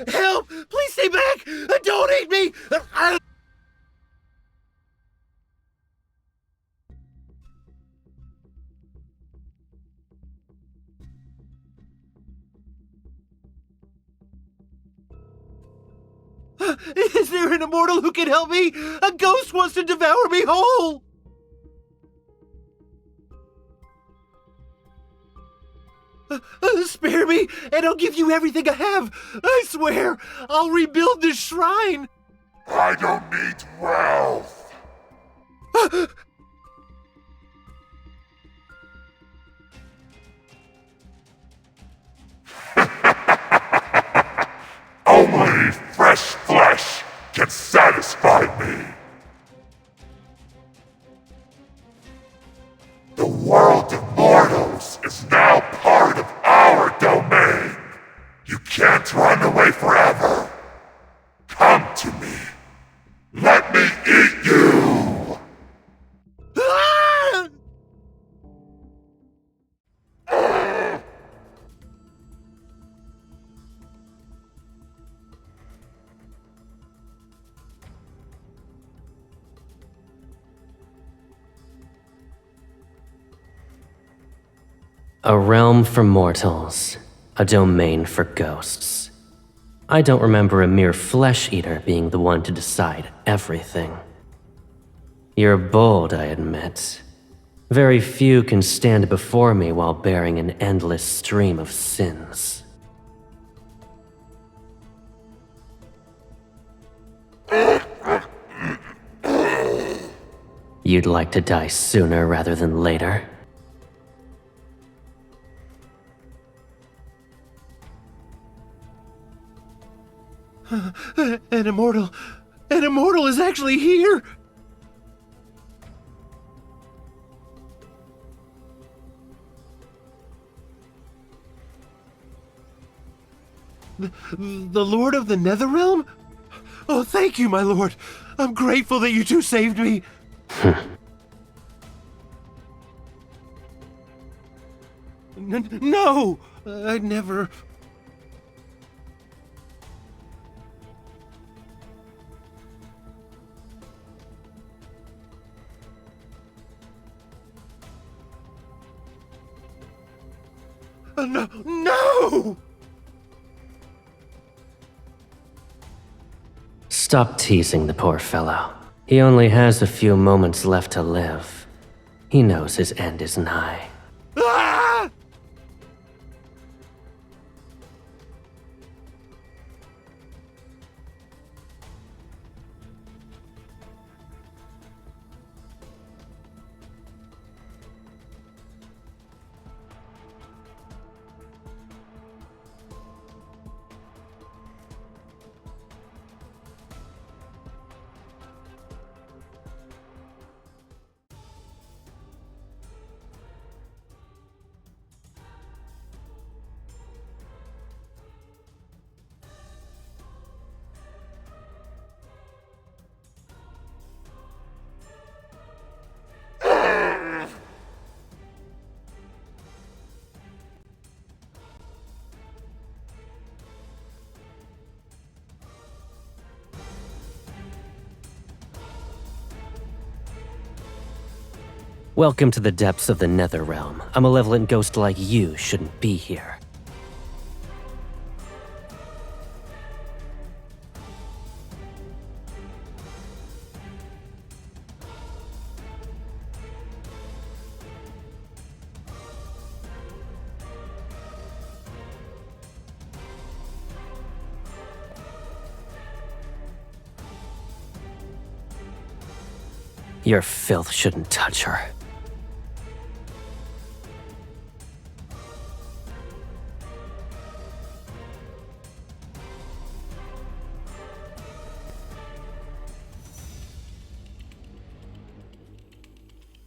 Help! Please stay back! Don't eat me! Is there an immortal who can help me? A ghost wants to devour me whole! Spare me, and I'll give you everything I have. I swear, I'll rebuild this shrine. I don't need wealth. Only fresh flesh can satisfy me. The world of mortals is now part of our domain. You can't run away forever. Come to me. Let me eat you! Ah! A realm for mortals, a domain for ghosts. I don't remember a mere flesh-eater being the one to decide everything. You're bold, I admit. Very few can stand before me while bearing an endless stream of sins. You'd like to die sooner rather than later? An immortal is actually here! The Lord of the Netherrealm? Oh, thank you, my lord. I'm grateful that you two saved me. No! I'd never... No! Stop teasing the poor fellow. He only has a few moments left to live. He knows his end is nigh. Ah! Welcome to the depths of the Netherrealm. A malevolent ghost like you shouldn't be here. Your filth shouldn't touch her.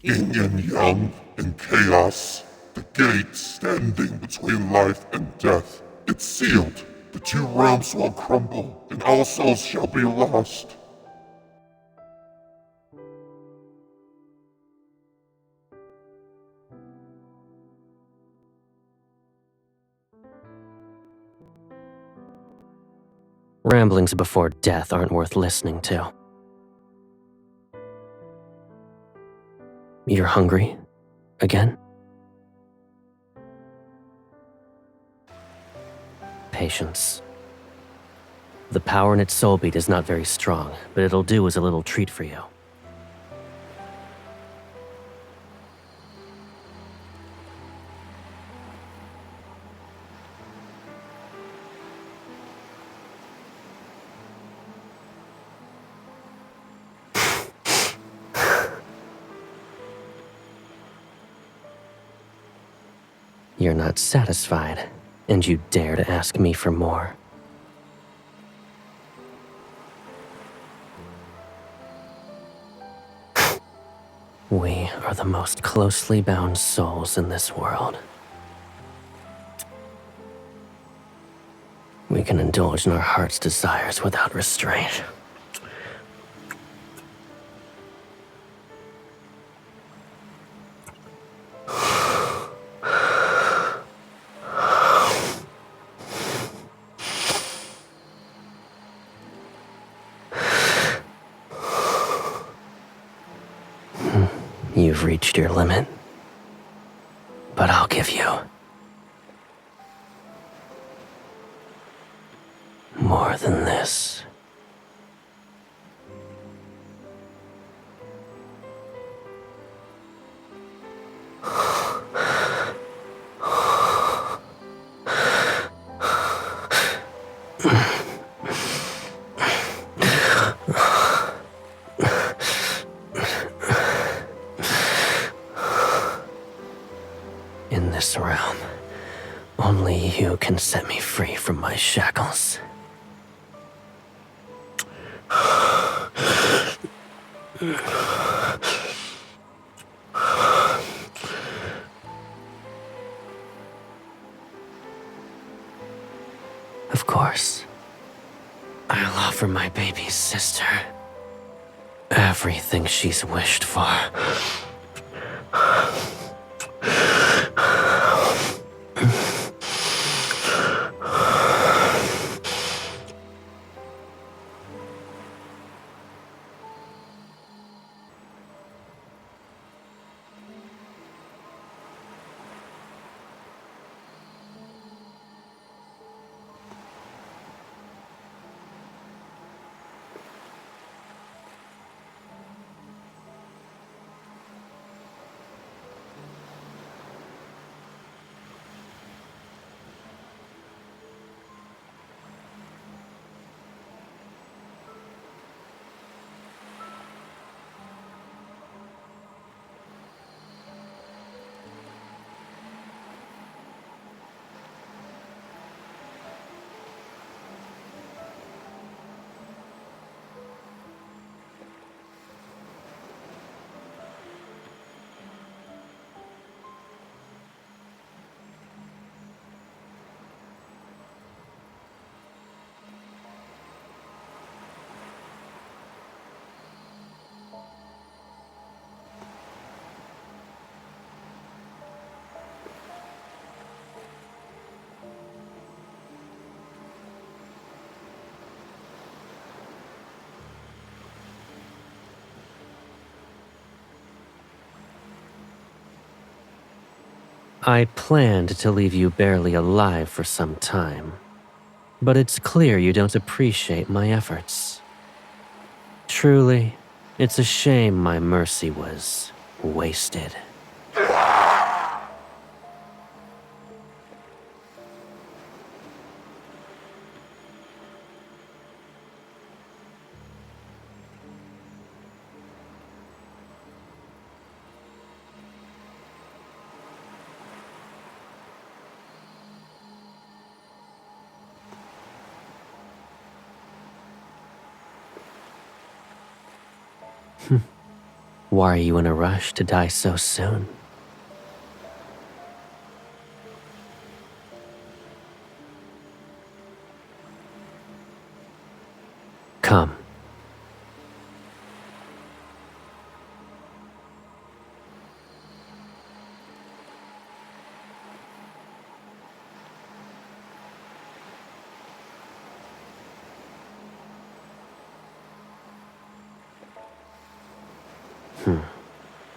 Yin and yang and chaos. The gate standing between life and death. It's sealed. The two realms will crumble, and all souls shall be lost. Ramblings before death aren't worth listening to. You're hungry? Again? Patience. The power in its soul beat is not very strong, but it'll do as a little treat for you. You're not satisfied, and you dare to ask me for more. We are the most closely bound souls in this world. We can indulge in our heart's desires without restraint. You've reached your limit, but I'll give you more than this. In this realm, only you can set me free from my shackles. Of course, I'll offer my baby's sister everything she's wished for. I planned to leave you barely alive for some time, but it's clear you don't appreciate my efforts. Truly, it's a shame my mercy was wasted. Why are you in a rush to die so soon? Come.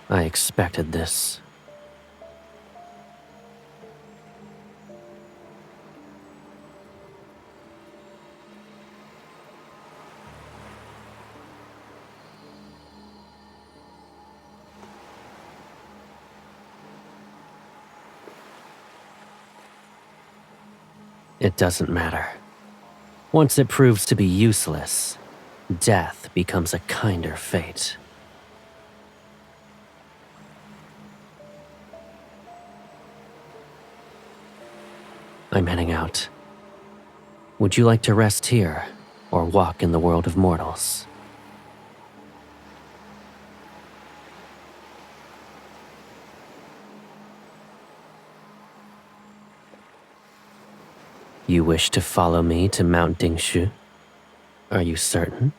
I expected this. It doesn't matter. Once it proves to be useless, death becomes a kinder fate. I'm heading out. Would you like to rest here, or walk in the world of mortals? You wish to follow me to Mount Dingshu? Are you certain?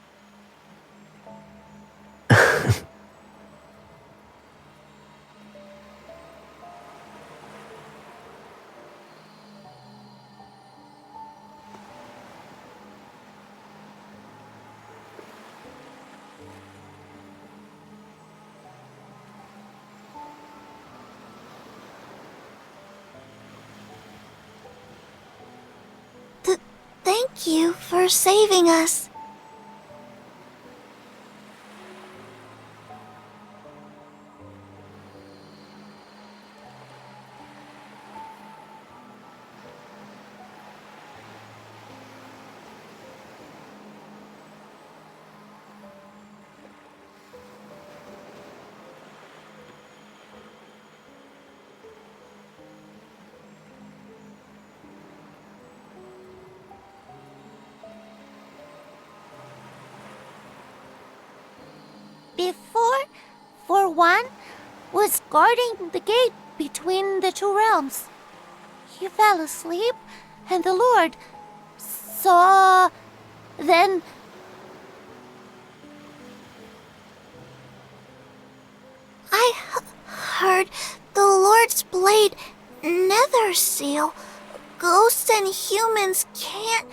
Thank you for saving us. Before, for one, was guarding the gate between the two realms. He fell asleep, and the Lord saw. Then I heard the Lord's blade nether seal. Ghosts and humans can't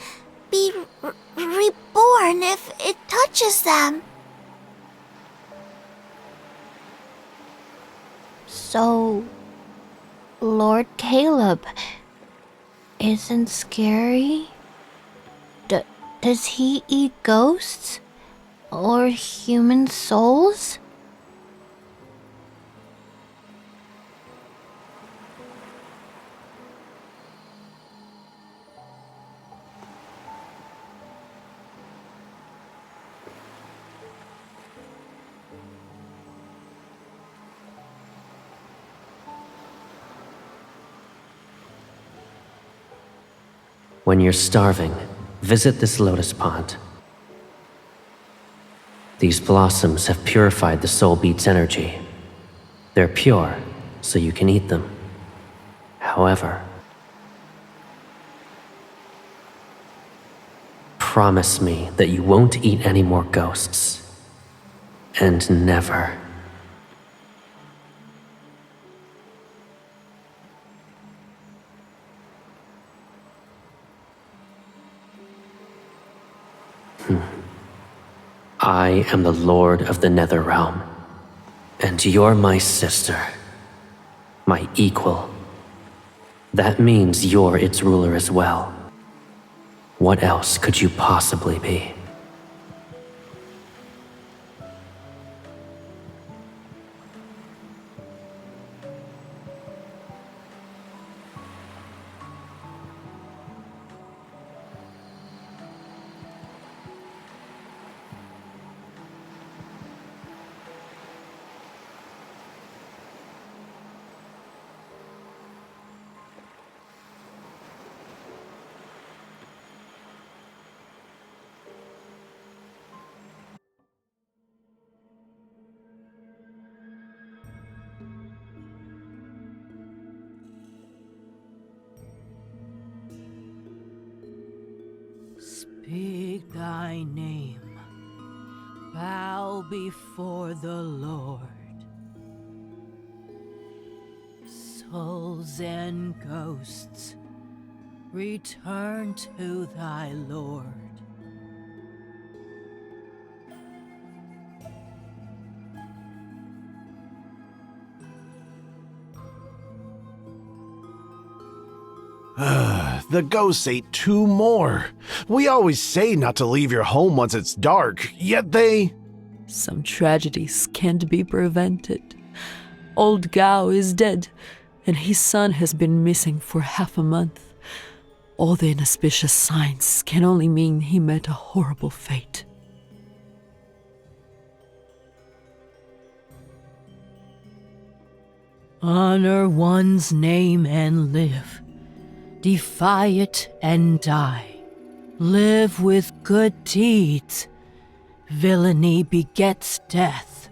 be reborn if it touches them. So, Lord Caleb isn't scary? Does he eat ghosts? Or human souls? When you're starving, visit this lotus pond. These blossoms have purified the soul beat's energy. They're pure, so you can eat them. However, promise me that you won't eat any more ghosts. And never. I am the Lord of the Nether Realm, and you're my sister, my equal. That means you're its ruler as well. What else could you possibly be? my name, bow before the Lord. Souls and ghosts, return to thy Lord. The ghosts ate 2 more. We always say not to leave your home once it's dark, yet they... Some tragedies can't be prevented. Old Gao is dead, and his son has been missing for half a month. All the inauspicious signs can only mean he met a horrible fate. Honor one's name and live. Defy it and die. Live with good deeds. Villainy begets death.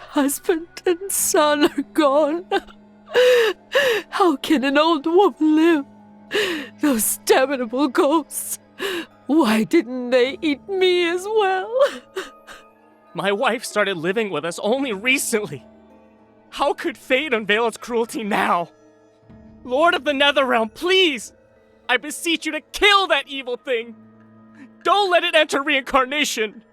Husband and son are gone. How can an old woman live? Those damnable ghosts. Why didn't they eat me as well? My wife started living with us only recently. How could fate unveil its cruelty now? Lord of the Netherrealm, please! I beseech you to kill that evil thing! Don't let it enter reincarnation!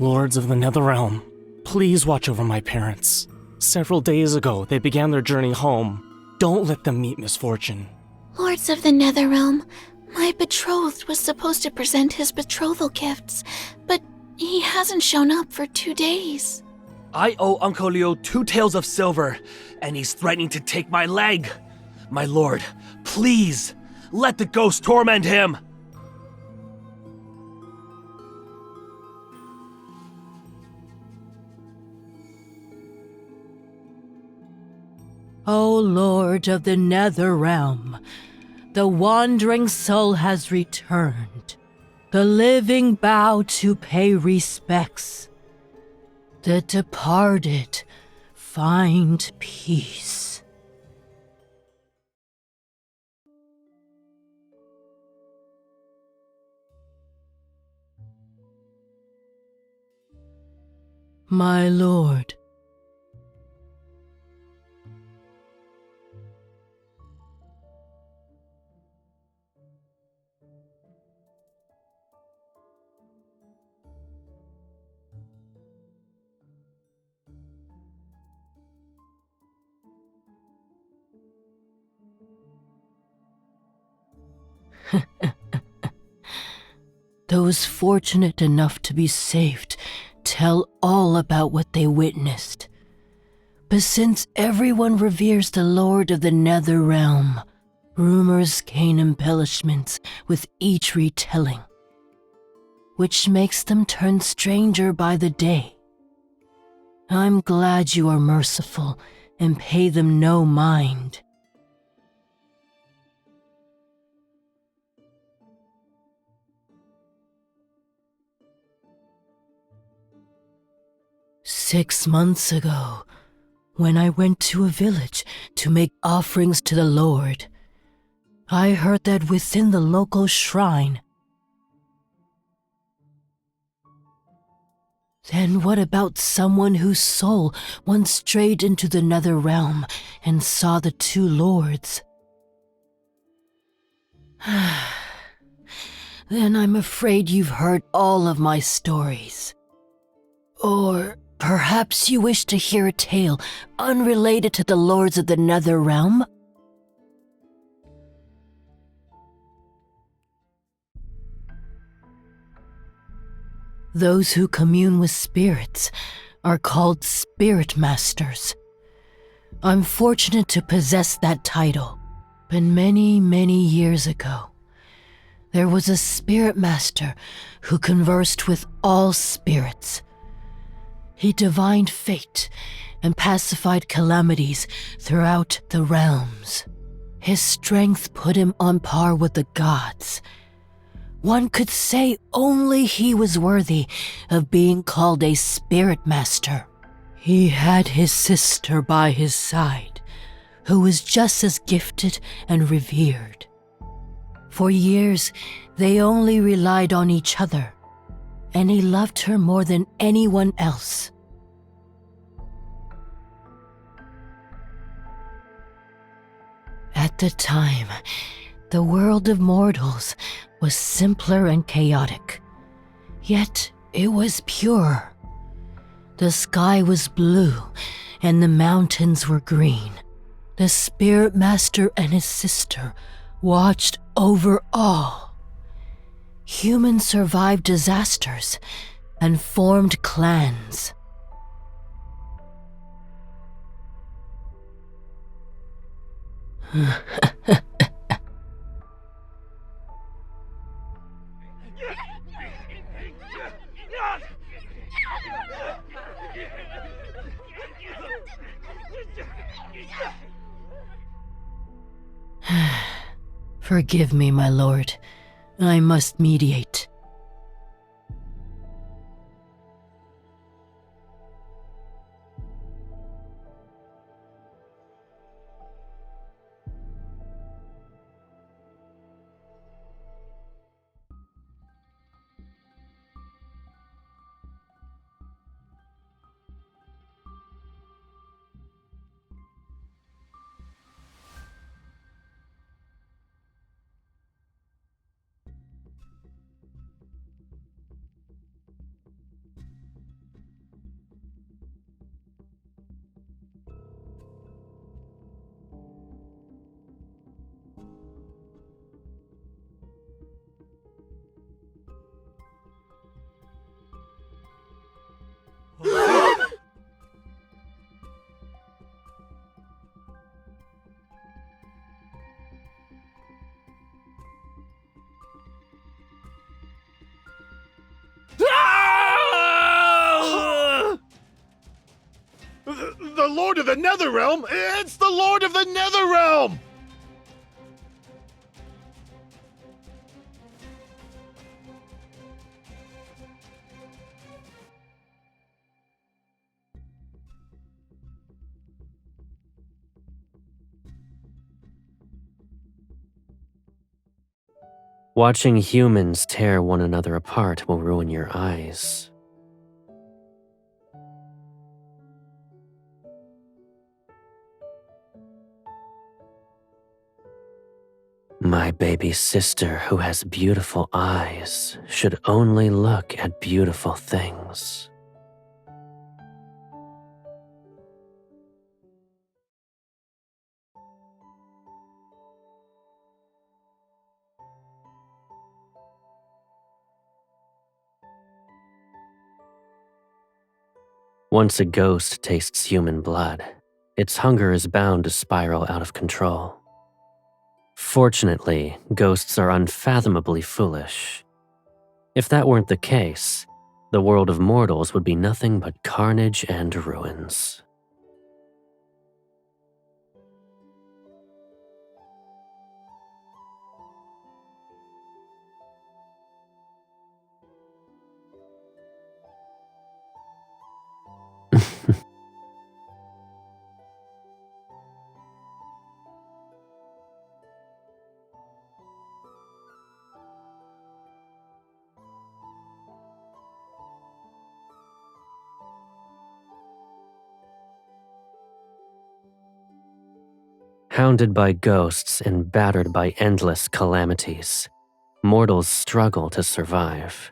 Lords of the Netherrealm, please watch over my parents. Several days ago, they began their journey home. Don't let them meet misfortune. Lords of the Netherrealm, my betrothed was supposed to present his betrothal gifts, but he hasn't shown up for 2 days. I owe Uncle Leo 2 taels of silver, and he's threatening to take my leg. My lord, please, let the ghost torment him. O Lord of the Netherrealm, the wandering soul has returned. The living bow to pay respects. The departed find peace. My lord, those fortunate enough to be saved tell all about what they witnessed. But since everyone reveres the Lord of the Netherrealm, rumors gain embellishments with each retelling, which makes them turn stranger by the day. I'm glad you are merciful and pay them no mind. "6 months ago, when I went to a village to make offerings to the Lord, I heard that within the local shrine..." Then what about someone whose soul once strayed into the Netherrealm and saw the 2 lords? Then I'm afraid you've heard all of my stories. Or perhaps you wish to hear a tale unrelated to the Lords of the Netherrealm? Those who commune with spirits are called spirit masters. I'm fortunate to possess that title, but many, many years ago, There was a spirit master who conversed with all spirits. He divined fate and pacified calamities throughout the realms. His strength put him on par with the gods. One could say only he was worthy of being called a spirit master. He had his sister by his side, who was just as gifted and revered. For years, they only relied on each other, and he loved her more than anyone else. At the time, the world of mortals was simpler and chaotic, yet it was pure. The sky was blue and the mountains were green. The spirit master and his sister watched over all. Humans survived disasters and formed clans. Forgive me, my lord. I must mediate. The Lord of the Netherrealm? It's the Lord of the Netherrealm! Watching humans tear one another apart will ruin your eyes. My baby sister, who has beautiful eyes, should only look at beautiful things. Once a ghost tastes human blood, its hunger is bound to spiral out of control. Fortunately, ghosts are unfathomably foolish. If that weren't the case, the world of mortals would be nothing but carnage and ruins. Hounded by ghosts and battered by endless calamities, mortals struggle to survive.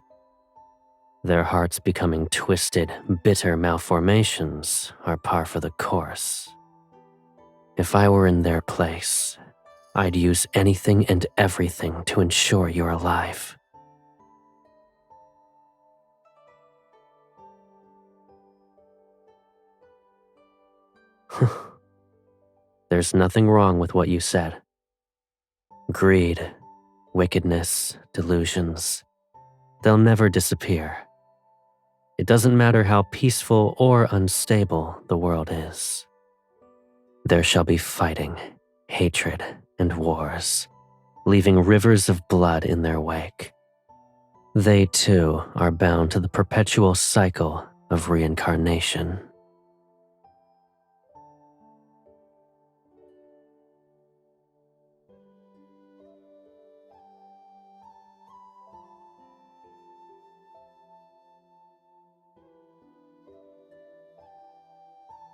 Their hearts becoming twisted, bitter malformations are par for the course. If I were in their place, I'd use anything and everything to ensure you're alive. There's nothing wrong with what you said. Greed, wickedness, delusions. They'll never disappear. It doesn't matter how peaceful or unstable the world is. There shall be fighting, hatred, and wars, leaving rivers of blood in their wake. They too are bound to the perpetual cycle of reincarnation.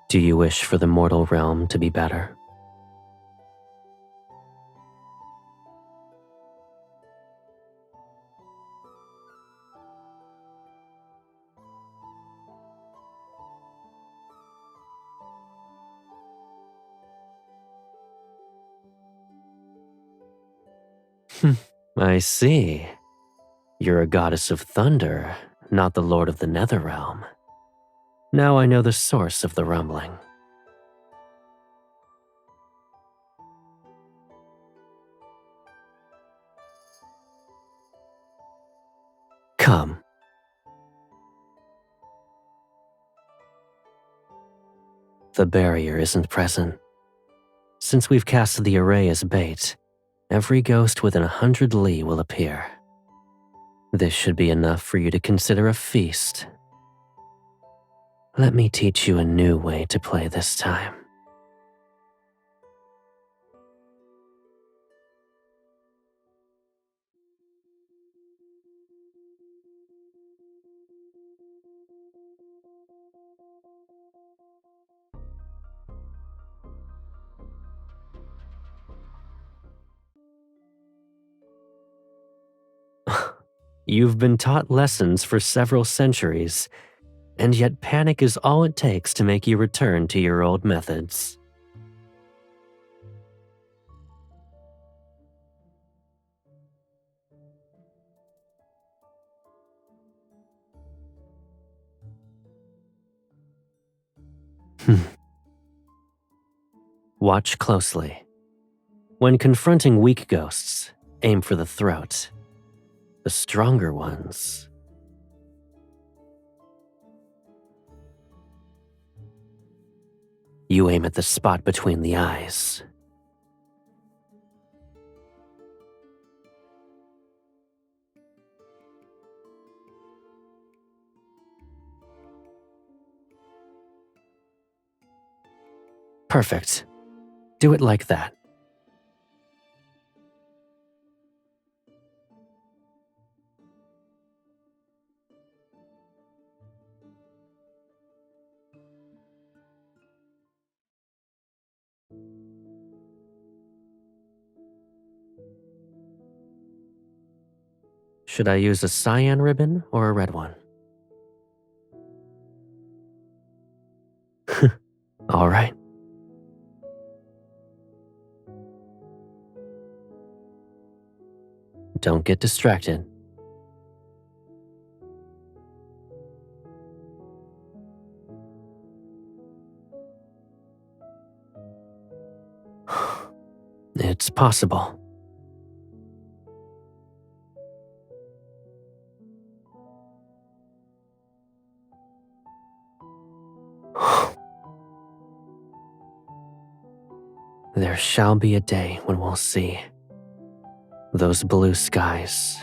Do you wish for the mortal realm to be better? I see. You're a goddess of thunder, not the lord of the Netherrealm. Now I know the source of the rumbling. Come. The barrier isn't present. Since we've cast the array as bait, every ghost within 100 li will appear. This should be enough for you to consider a feast. Let me teach you a new way to play this time. You've been taught lessons for several centuries, and yet panic is all it takes to make you return to your old methods. Watch closely. When confronting weak ghosts, aim for the throat. The stronger ones... you aim at the spot between the eyes. Perfect. Do it like that. Should I use a cyan ribbon or a red one? All right. Don't get distracted. It's possible. There shall be a day when we'll see. Those blue skies,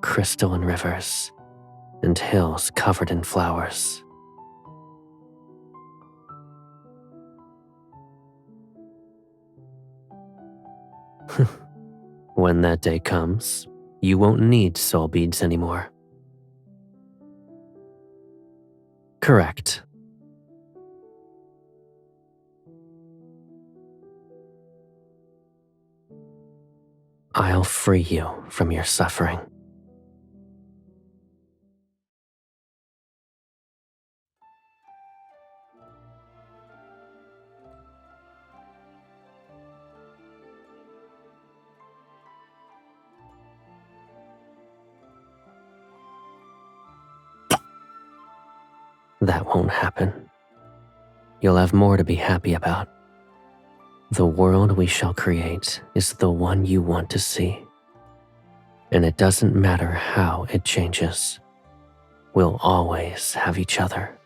crystalline rivers, and hills covered in flowers. When that day comes, you won't need soul beads anymore. Correct. I'll free you from your suffering. That won't happen. You'll have more to be happy about. The world we shall create is the one you want to see. And it doesn't matter how it changes. We'll always have each other.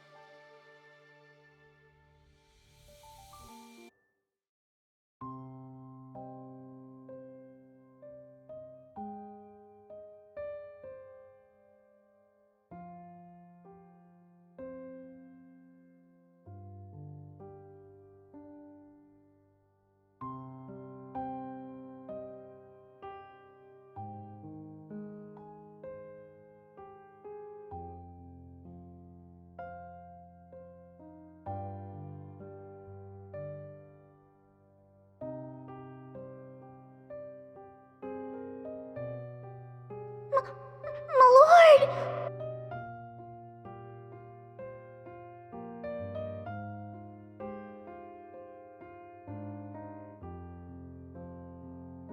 My lord!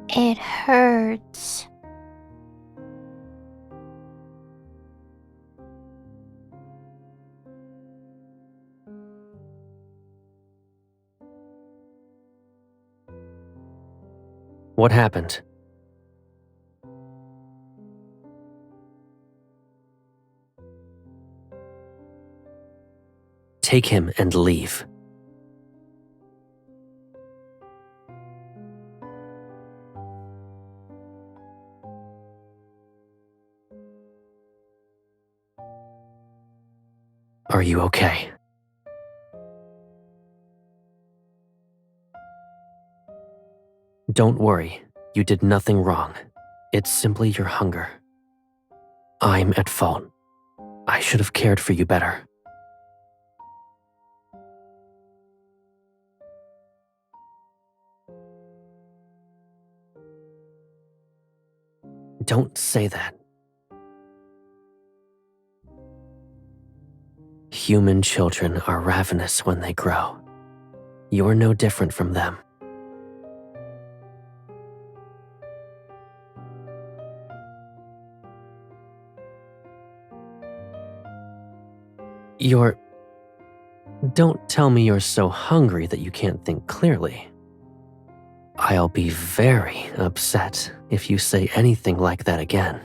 It hurts. What happened? Take him and leave. Are you okay? Don't worry, you did nothing wrong. It's simply your hunger. I'm at fault. I should have cared for you better. Don't say that. Human children are ravenous when they grow. You're no different from them. Don't tell me you're so hungry that you can't think clearly. I'll be very upset if you say anything like that again.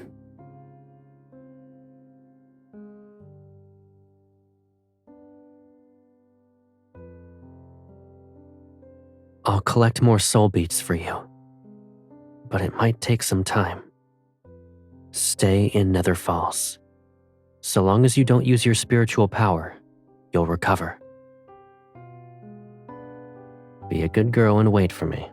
I'll collect more soul beats for you, but it might take some time. Stay in Nether Falls. So long as you don't use your spiritual power, you'll recover. Be a good girl and wait for me.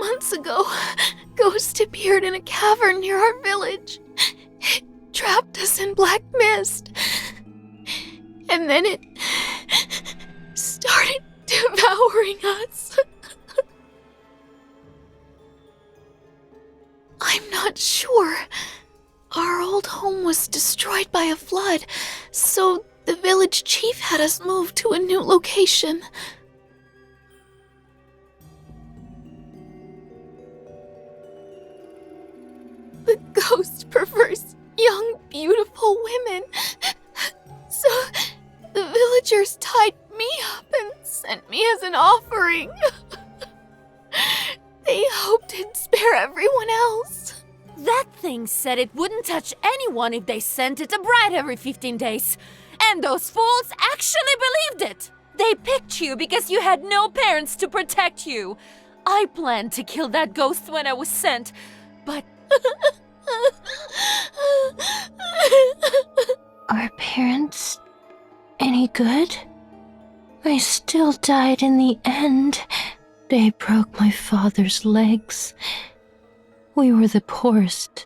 Months ago, Ghost appeared in a cavern near our village. It trapped us in black mist. And then it started devouring us. I'm not sure. Our old home was destroyed by a flood, so the village chief had us move to a new location. The ghost prefers young, beautiful women. So the villagers tied me up and sent me as an offering. They hoped it'd spare everyone else. That thing said it wouldn't touch anyone if they sent it a bride every 15 days. And those fools actually believed it. They picked you because you had no parents to protect you. I planned to kill that ghost when I was sent, but... Are parents any good? I still died in the end. They broke my father's legs. We were the poorest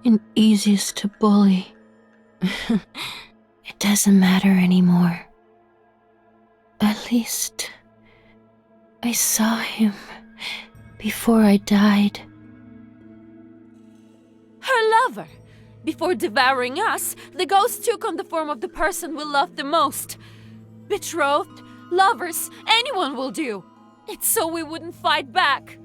and easiest to bully. It doesn't matter anymore. At least I saw him before I died. Her lover! Before devouring us, the ghost took on the form of the person we loved the most. Betrothed, lovers, anyone will do. It's so we wouldn't fight back.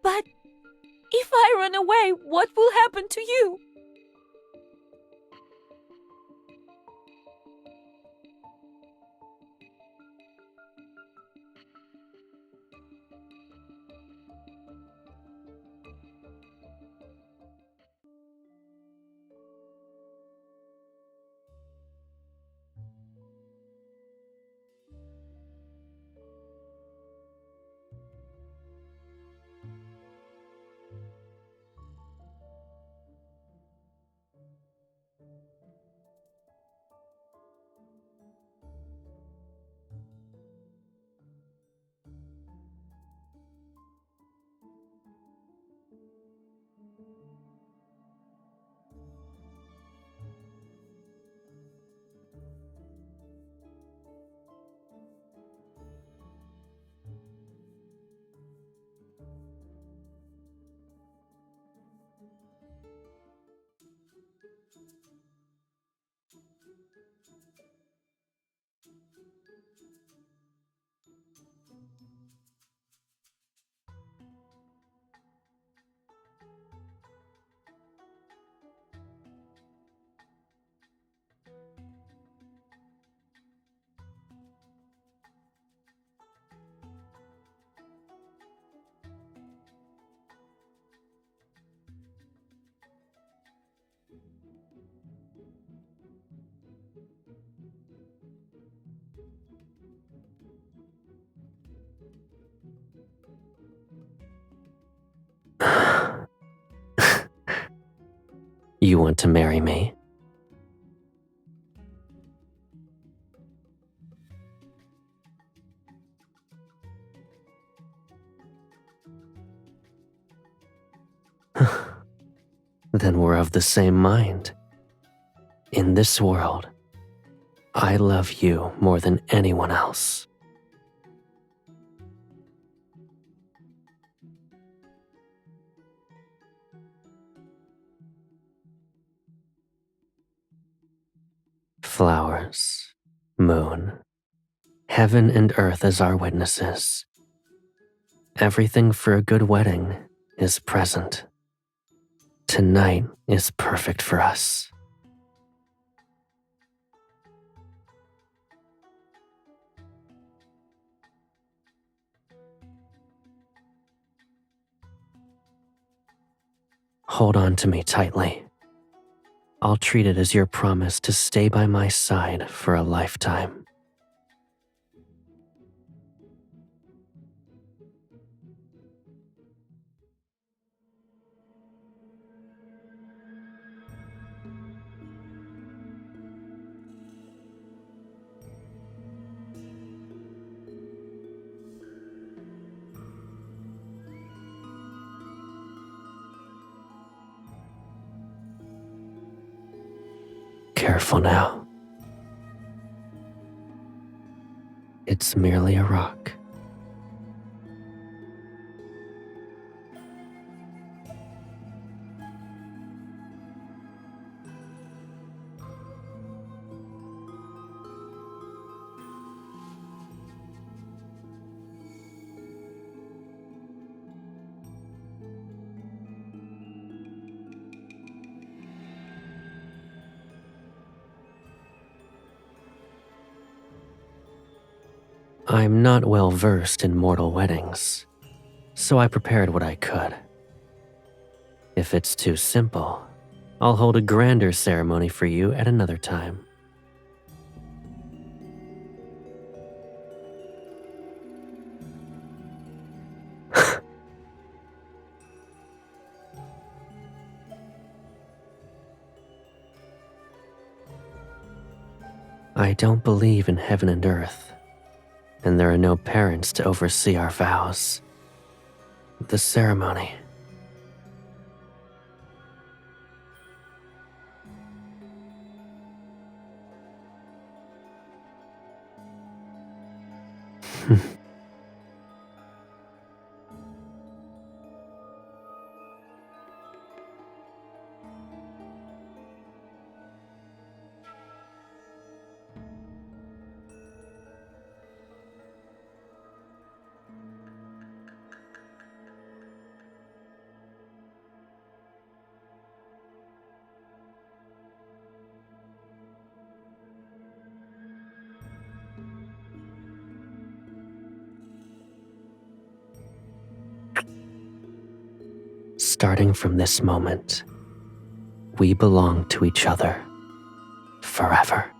But if I run away, what will happen to you? You want to marry me? Then we're of the same mind. In this world, I love you more than anyone else. Flowers, moon, heaven and earth as our witnesses. Everything for a good wedding is present. Tonight is perfect for us. Hold on to me tightly. I'll treat it as your promise to stay by my side for a lifetime. careful now. It's merely a rock. I'm not well versed in mortal weddings, so I prepared what I could. If it's too simple, I'll hold a grander ceremony for you at another time. I don't believe in heaven and earth, and there are no parents to oversee our vows. The ceremony. Starting from this moment, we belong to each other forever.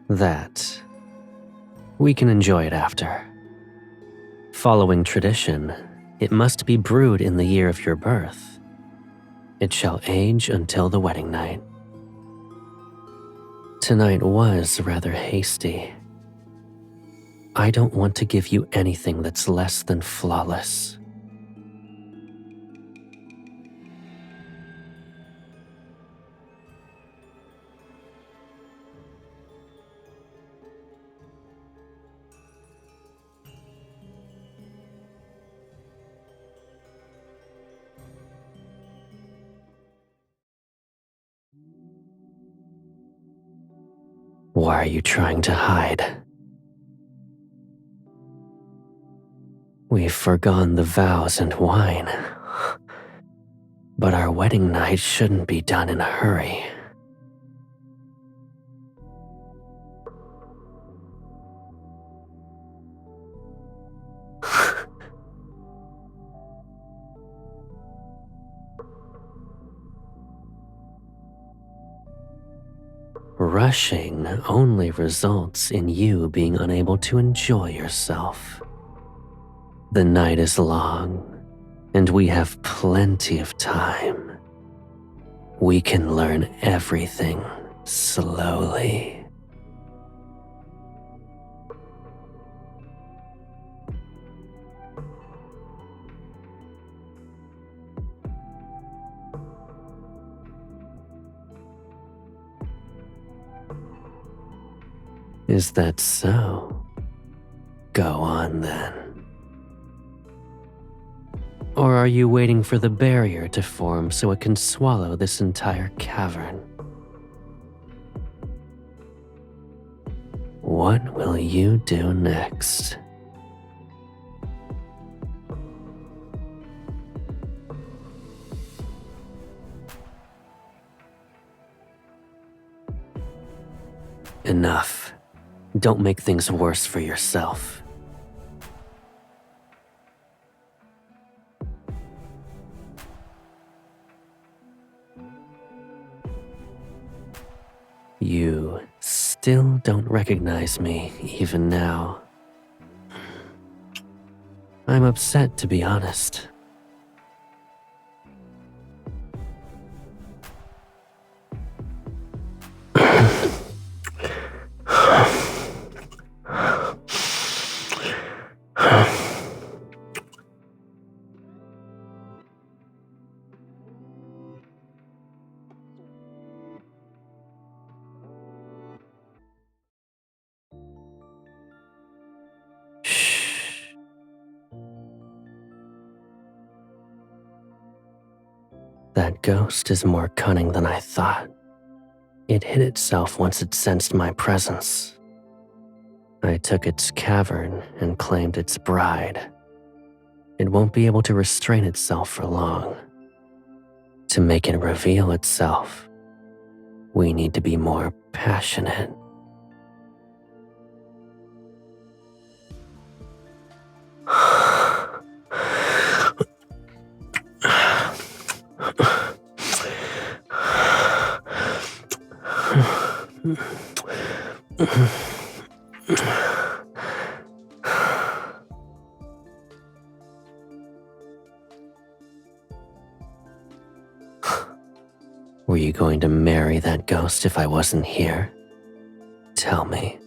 That we can enjoy it after. Following tradition, it must be brewed in the year of your birth. It shall age until the wedding night. Tonight was rather hasty. I don't want to give you anything that's less than flawless. Why are you trying to hide? We've forgone the vows and wine, but our wedding night shouldn't be done in a hurry. Rushing only results in you being unable to enjoy yourself. The night is long, and we have plenty of time. We can learn everything slowly. Is that so? Go on then. Or are you waiting for the barrier to form so it can swallow this entire cavern? What will you do next? Enough. Don't make things worse for yourself. You still don't recognize me even now. I'm upset, to be honest. That ghost is more cunning than I thought. It hid itself once it sensed my presence. I took its cavern and claimed its bride. It won't be able to restrain itself for long. To make it reveal itself, we need to be more passionate. Were you going to marry that ghost if I wasn't here? Tell me.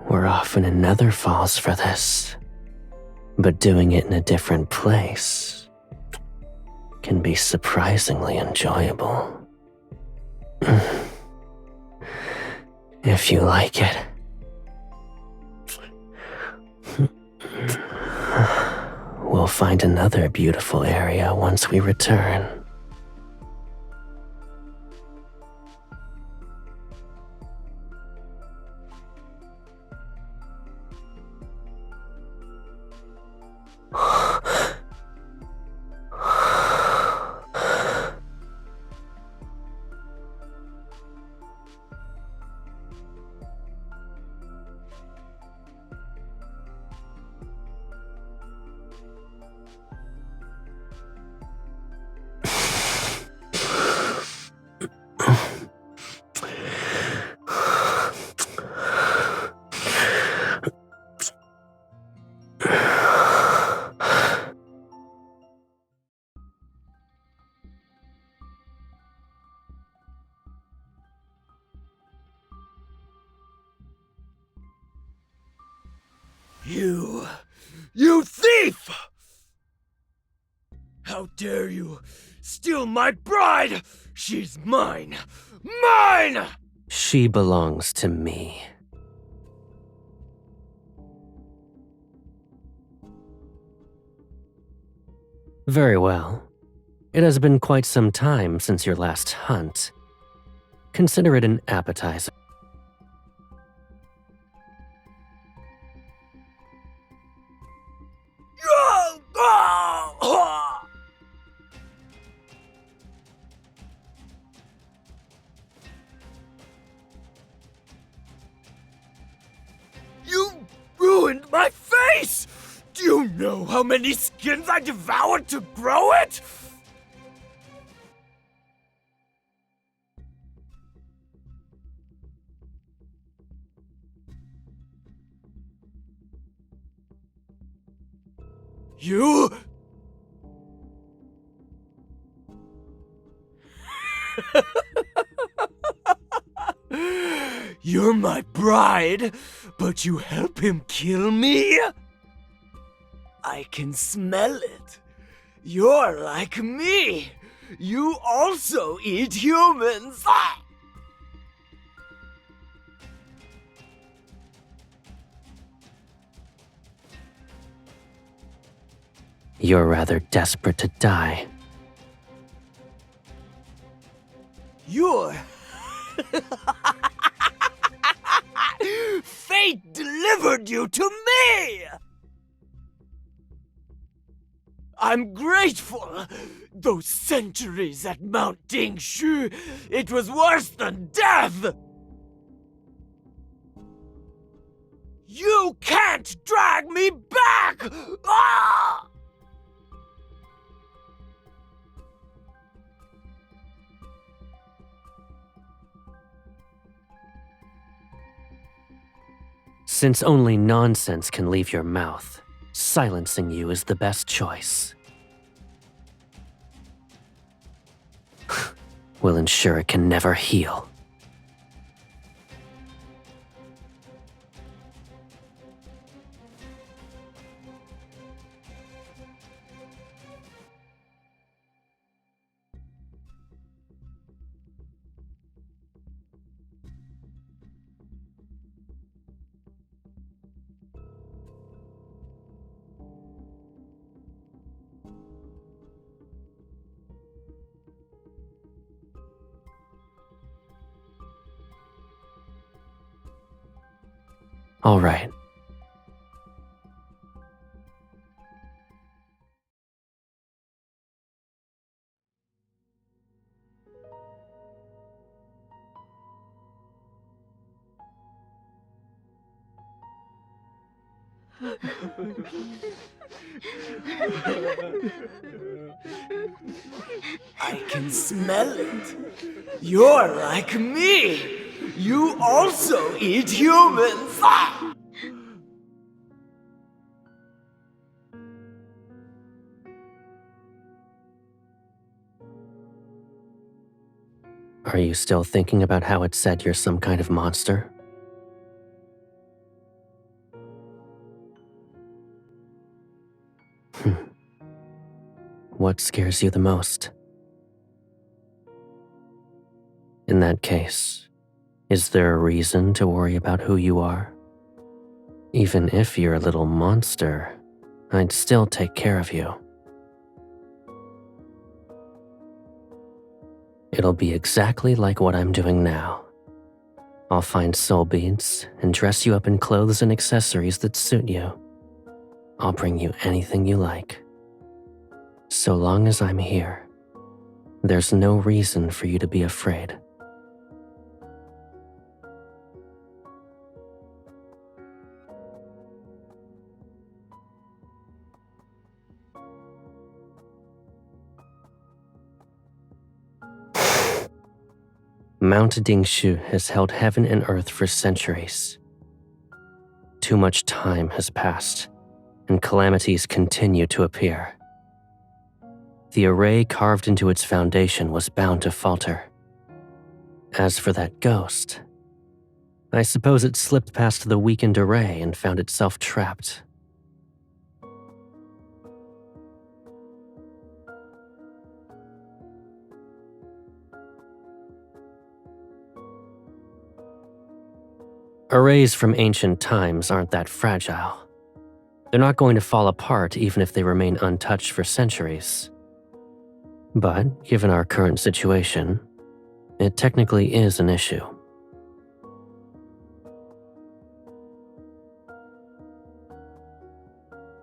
We're off in another falls for this, but doing it in a different place can be surprisingly enjoyable. If you like it. We'll find another beautiful area once we return. You thief! How dare you steal my bride? She's mine! Mine! She belongs to me. Very well. It has been quite some time since your last hunt. Consider it an appetizer. You ruined my face! Do you know how many skins I devoured to grow it? You... You're my bride, but you help him kill me? I can smell it. You're like me. You also eat humans. Ah! You're rather desperate to die. You're... Fate delivered you to me! I'm grateful. Those centuries at Mount Dingshu, it was worse than death! You can't drag me back! Ah! Since only nonsense can leave your mouth, silencing you is the best choice. Will ensure it can never heal. All right. I can smell it. You're like me. You also eat humans. Ah! Are you still thinking about how it said you're some kind of monster? What scares you the most? In that case, is there a reason to worry about who you are? Even if you're a little monster, I'd still take care of you. It'll be exactly like what I'm doing now. I'll find soul beads and dress you up in clothes and accessories that suit you. I'll bring you anything you like. So long as I'm here, there's no reason for you to be afraid. Mount Dingshu has held heaven and earth for centuries. Too much time has passed, and calamities continue to appear. The array carved into its foundation was bound to falter. As for that ghost, I suppose it slipped past the weakened array and found itself trapped. Arrays from ancient times aren't that fragile. They're not going to fall apart even if they remain untouched for centuries. But given our current situation, it technically is an issue.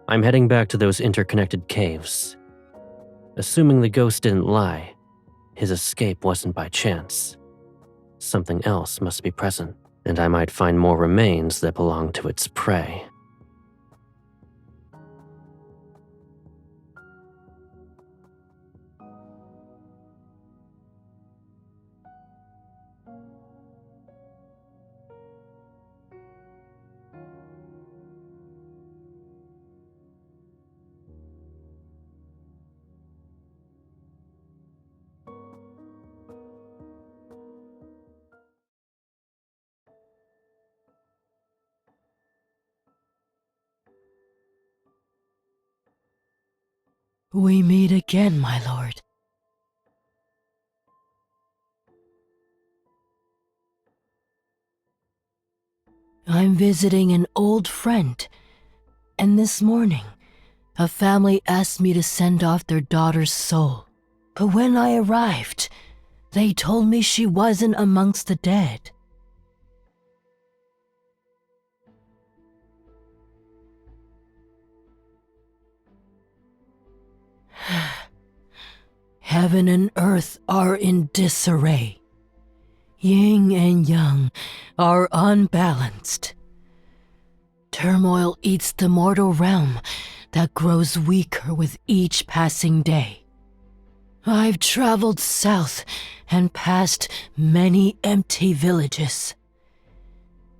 I'm heading back to those interconnected caves. Assuming the ghost didn't lie, his escape wasn't by chance. Something else must be present, and I might find more remains that belong to its prey. We meet again, my lord. I'm visiting an old friend, and this morning, a family asked me to send off their daughter's soul. But when I arrived, they told me she wasn't amongst the dead. Heaven and earth are in disarray. Yin and yang are unbalanced. Turmoil eats the mortal realm that grows weaker with each passing day. I've traveled south and passed many empty villages.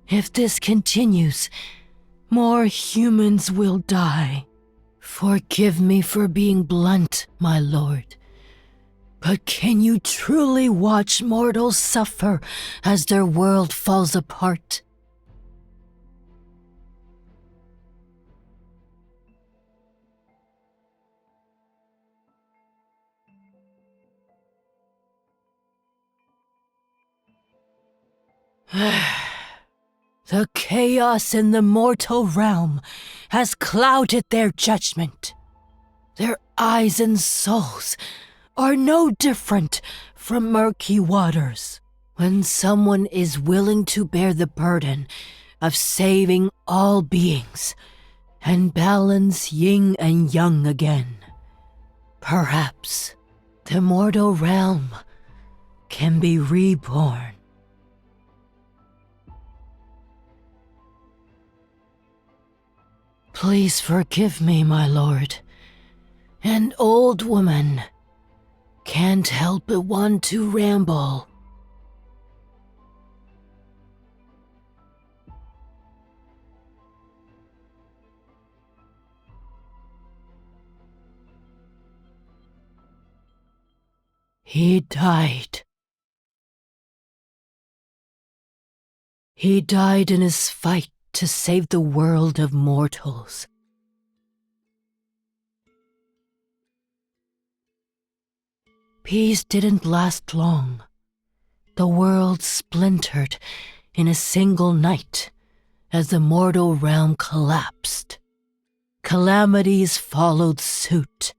If this continues, more humans will die. Forgive me for being blunt, my lord. But can you truly watch mortals suffer as their world falls apart? The chaos in the mortal realm has clouded their judgment. Their eyes and souls are no different from murky waters. When someone is willing to bear the burden of saving all beings and balance yin and yang again. Perhaps the mortal realm can be reborn. Please forgive me, my lord. An old woman can't help but want to ramble. He died. He died in his fight to save the world of mortals. Peace didn't last long. The world splintered in a single night as the mortal realm collapsed. Calamities followed suit.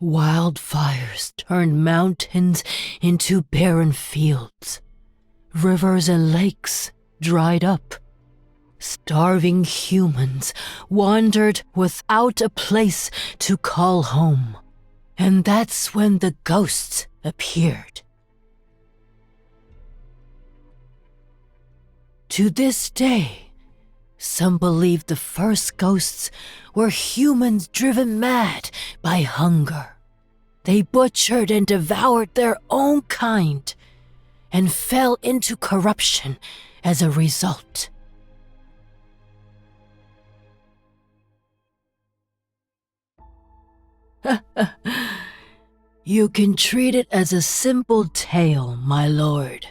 Wildfires turned mountains into barren fields. Rivers and lakes dried up. Starving humans wandered without a place to call home. And that's when the ghosts appeared. To this day, some believe the first ghosts were humans driven mad by hunger. They butchered and devoured their own kind and fell into corruption as a result. You can treat it as a simple tale, my lord.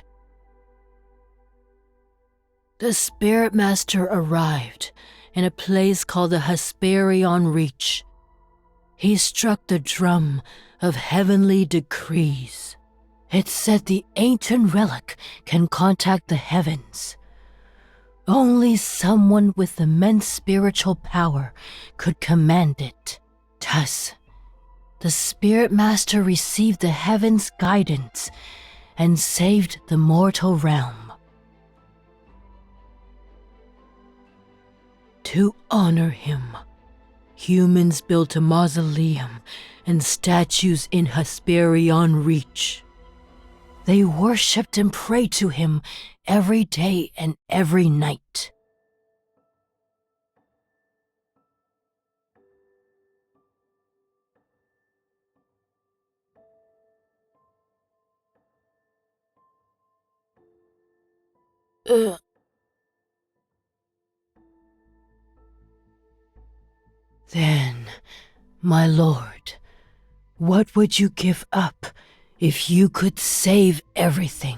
The Spirit Master arrived in a place called the Hesperion Reach. He struck the drum of heavenly decrees. It said the ancient relic can contact the heavens. Only someone with immense spiritual power could command it. Thus, the Spirit Master received the heavens' guidance and saved the mortal realm. To honor him, humans built a mausoleum and statues in Hesperion Reach. They worshipped and prayed to him every day and every night. Then, my lord, what would you give up if you could save everything?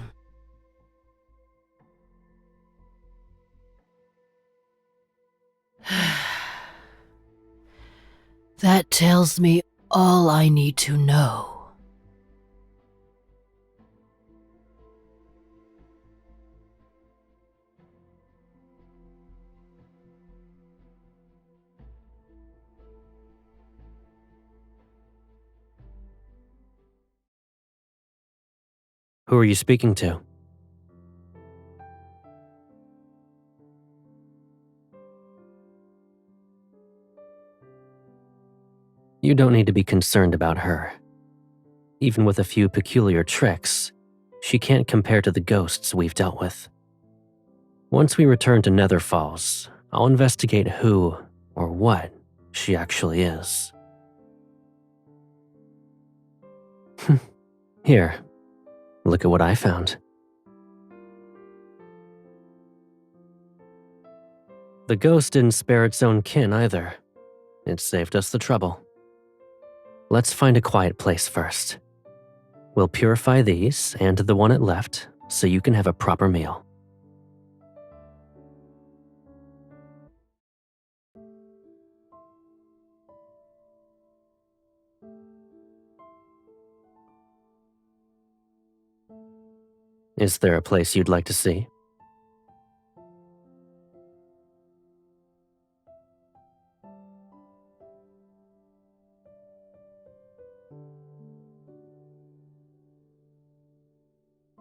That tells me all I need to know. Who are you speaking to? You don't need to be concerned about her. Even with a few peculiar tricks, she can't compare to the ghosts we've dealt with. Once we return to Nether Falls, I'll investigate who or what she actually is. Here, look at what I found. The ghost didn't spare its own kin either. It saved us the trouble. Let's find a quiet place first. We'll purify these and the one it left so you can have a proper meal. Is there a place you'd like to see?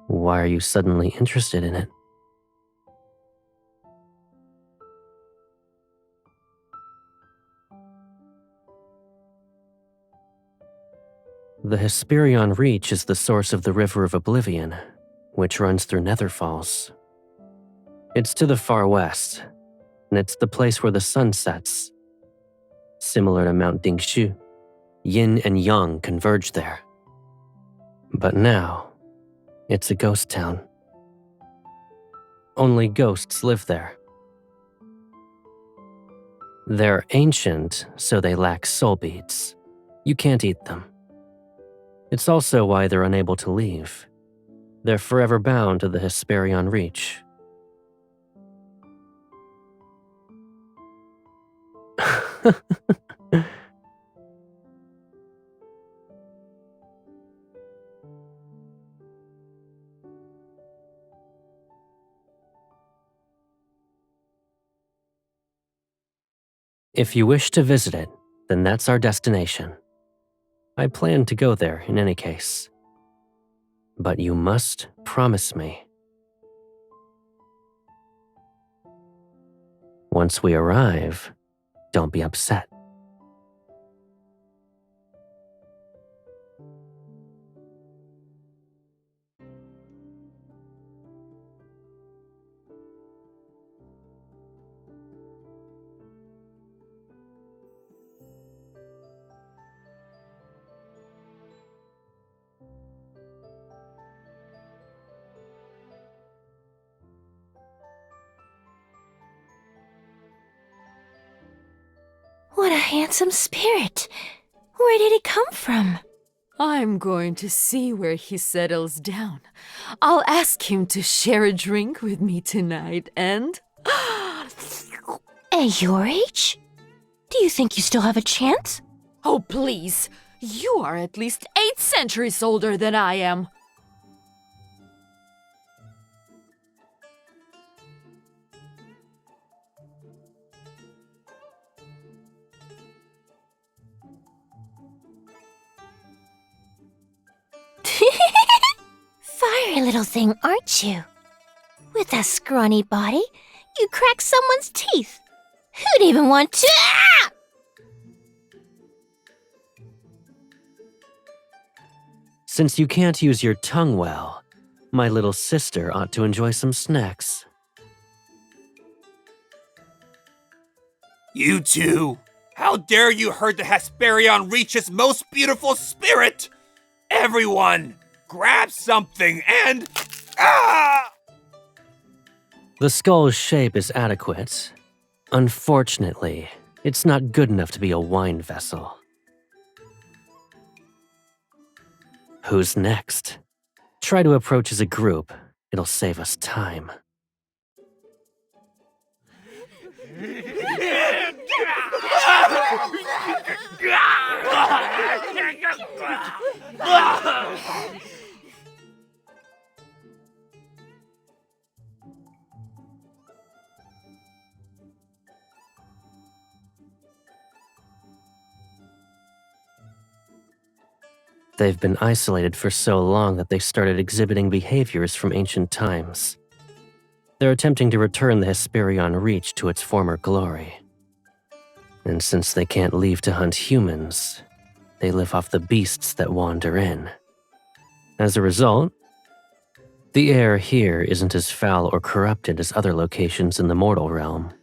Why are you suddenly interested in it? The Hesperion Reach is the source of the River of Oblivion, which runs through Nether Falls. It's to the far west, and it's the place where the sun sets. Similar to Mount Dingshu, Yin and Yang converge there. But now, it's a ghost town. Only ghosts live there. They're ancient, so they lack soul beads. You can't eat them. It's also why they're unable to leave. They're forever bound to the Hesperion Reach. If you wish to visit it, then that's our destination. I plan to go there in any case. But you must promise me. Once we arrive, don't be upset. What a handsome spirit. Where did he come from? I'm going to see where he settles down. I'll ask him to share a drink with me tonight and... At your age? Do you think you still have a chance? Oh, please. You are at least 8 centuries older than I am. Fiery little thing, aren't you? With a scrawny body, you crack someone's teeth. Who'd even want to? Ah! Since you can't use your tongue well, my little sister ought to enjoy some snacks. You two! How dare you hurt the Hesperion Reach's most beautiful spirit! Everyone, grab something and... Ah! The skull's shape is adequate. Unfortunately, it's not good enough to be a wine vessel. Who's next? Try to approach as a group. It'll save us time. They've been isolated for so long that they started exhibiting behaviors from ancient times. They're attempting to return the Hesperion Reach to its former glory. And since they can't leave to hunt humans, they live off the beasts that wander in. As a result, the air here isn't as foul or corrupted as other locations in the mortal realm.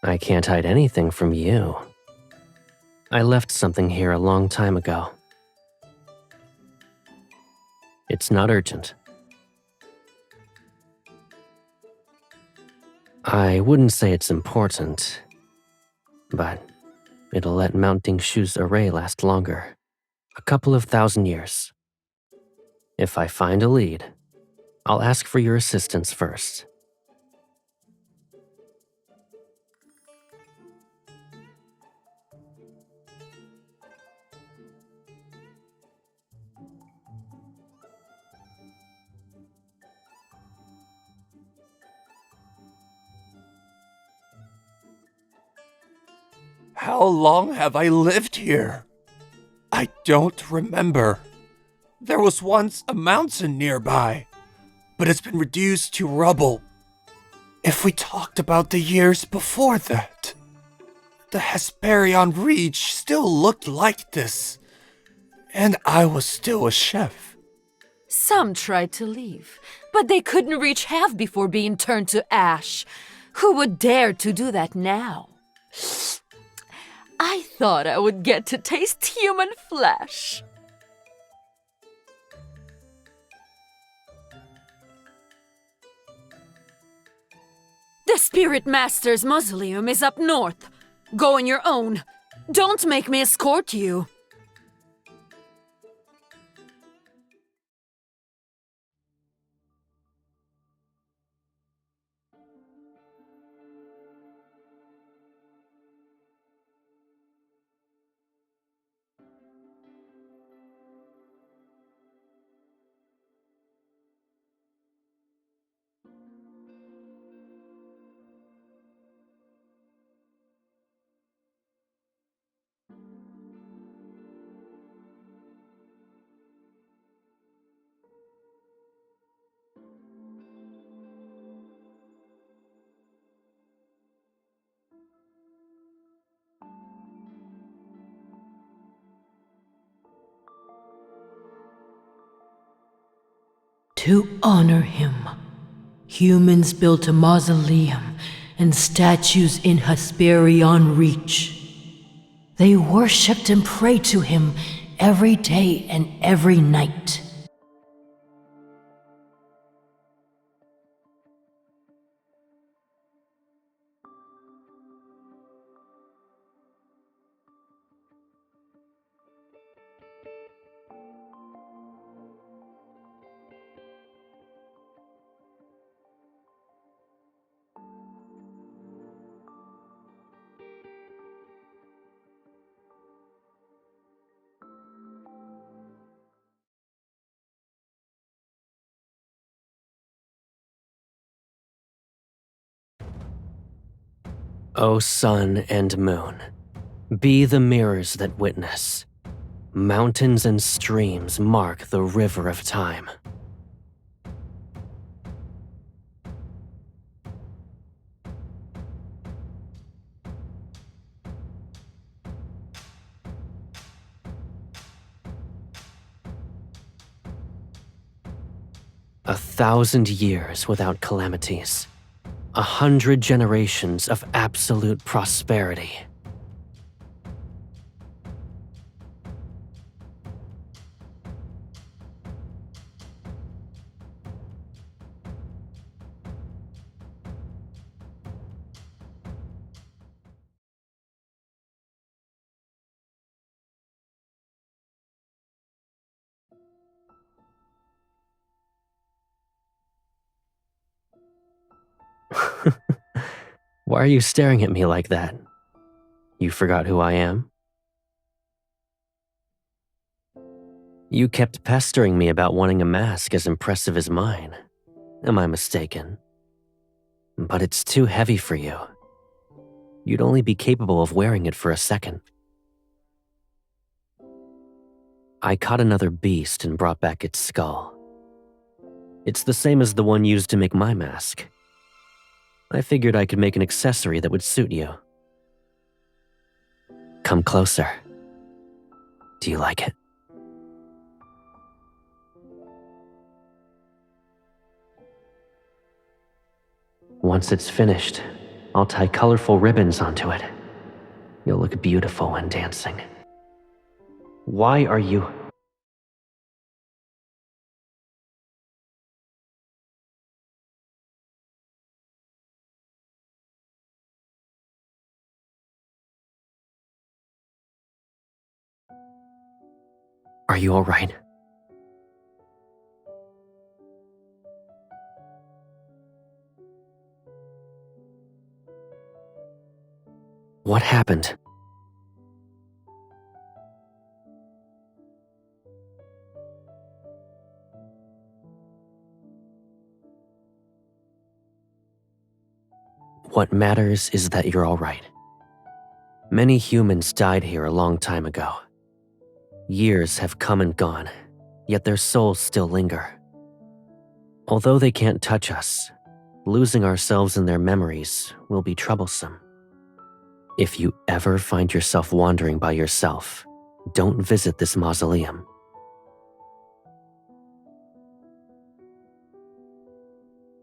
I can't hide anything from you. I left something here a long time ago. It's not urgent. I wouldn't say it's important, but it'll let Mount Dingshu's array last longer. A couple of 1,000 years. If I find a lead, I'll ask for your assistance first. How long have I lived here? I don't remember. There was once a mountain nearby, but it's been reduced to rubble. If we talked about the years before that, the Hesperion Reach still looked like this, and I was still a chef. Some tried to leave, but they couldn't reach half before being turned to ash. Who would dare to do that now? I thought I would get to taste human flesh. The Spirit Master's mausoleum is up north. Go on your own. Don't make me escort you. To honor him, humans built a mausoleum and statues in Hesperion Reach. They worshipped and prayed to him every day and every night. O sun and moon, be the mirrors that witness. Mountains and streams mark the river of time. A 1,000 years without calamities. 100 generations of absolute prosperity. Why are you staring at me like that? You forgot who I am? You kept pestering me about wanting a mask as impressive as mine. Am I mistaken? But it's too heavy for you. You'd only be capable of wearing it for a second. I caught another beast and brought back its skull. It's the same as the one used to make my mask. I figured I could make an accessory that would suit you. Come closer. Do you like it? Once it's finished, I'll tie colorful ribbons onto it. You'll look beautiful when dancing. Why are you... Are you all right? What happened? What matters is that you're all right. Many humans died here a long time ago. Years have come and gone, yet their souls still linger. Although they can't touch us, losing ourselves in their memories will be troublesome. If you ever find yourself wandering by yourself, don't visit this mausoleum.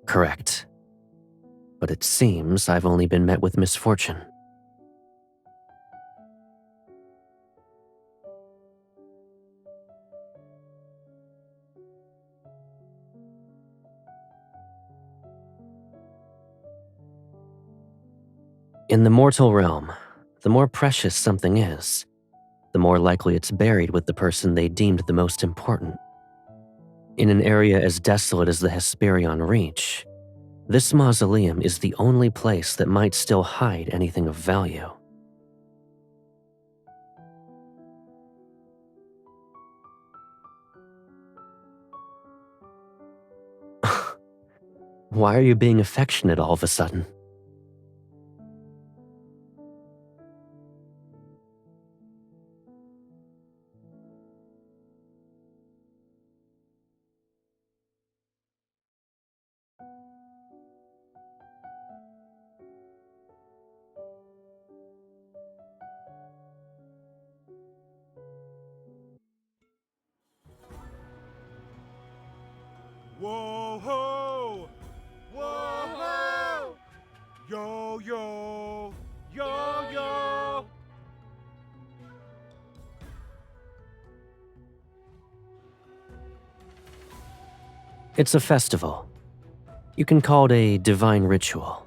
Correct. But it seems I've only been met with misfortune. In the mortal realm, the more precious something is, the more likely it's buried with the person they deemed the most important. In an area as desolate as the Hesperion Reach, this mausoleum is the only place that might still hide anything of value. Why are you being affectionate all of a sudden? Whoa ho! Whoa ho! Yo yo! Yo yo! It's a festival. You can call it a divine ritual.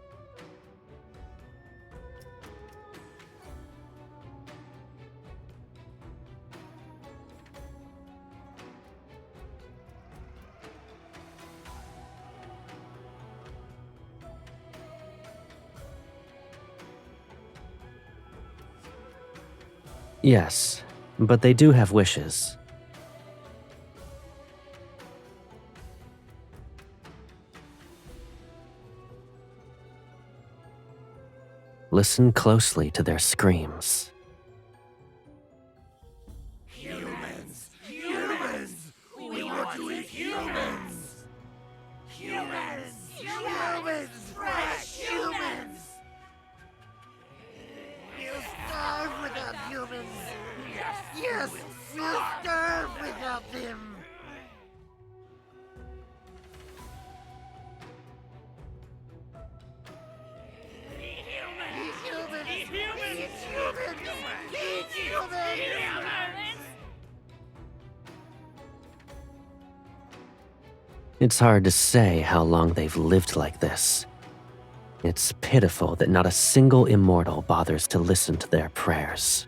Yes, but they do have wishes. Listen closely to their screams. Humans! Humans! We want to eat humans! Humans! Humans! Fresh humans! We'll starve without humans! Yes, we'll starve without them! It's hard to say how long they've lived like this. It's pitiful that not a single immortal bothers to listen to their prayers.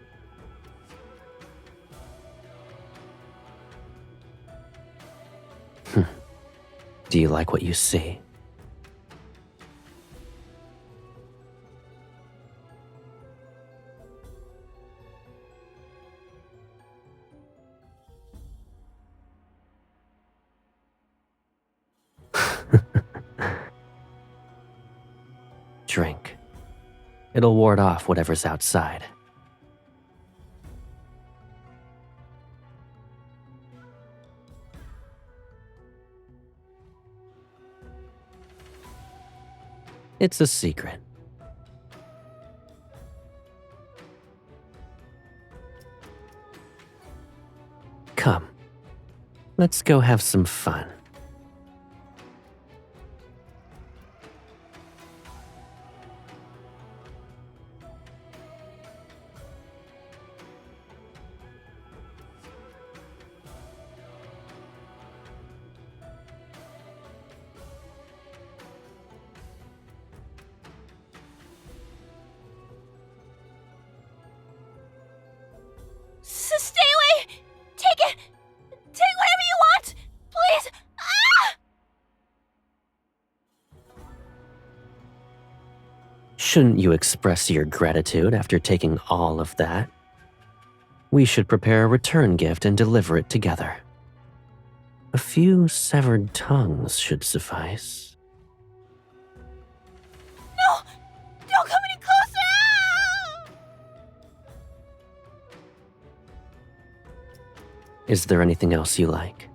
Do you like what you see? Drink. It'll ward off whatever's outside. It's a secret. Come, let's go have some fun. Stay away! Take it! Take whatever you want! Please! Ah! Shouldn't you express your gratitude after taking all of that? We should prepare a return gift and deliver it together. A few severed tongues should suffice. No! Don't come any closer! Ah! Is there anything else you like?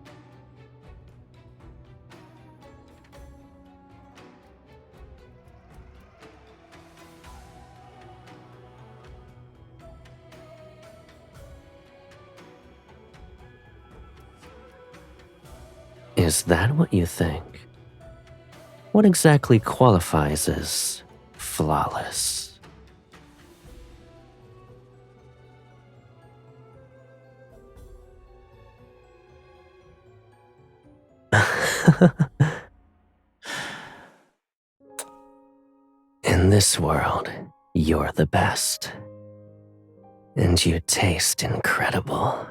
Is that what you think? What exactly qualifies as flawless? In this world, you're the best. And you taste incredible.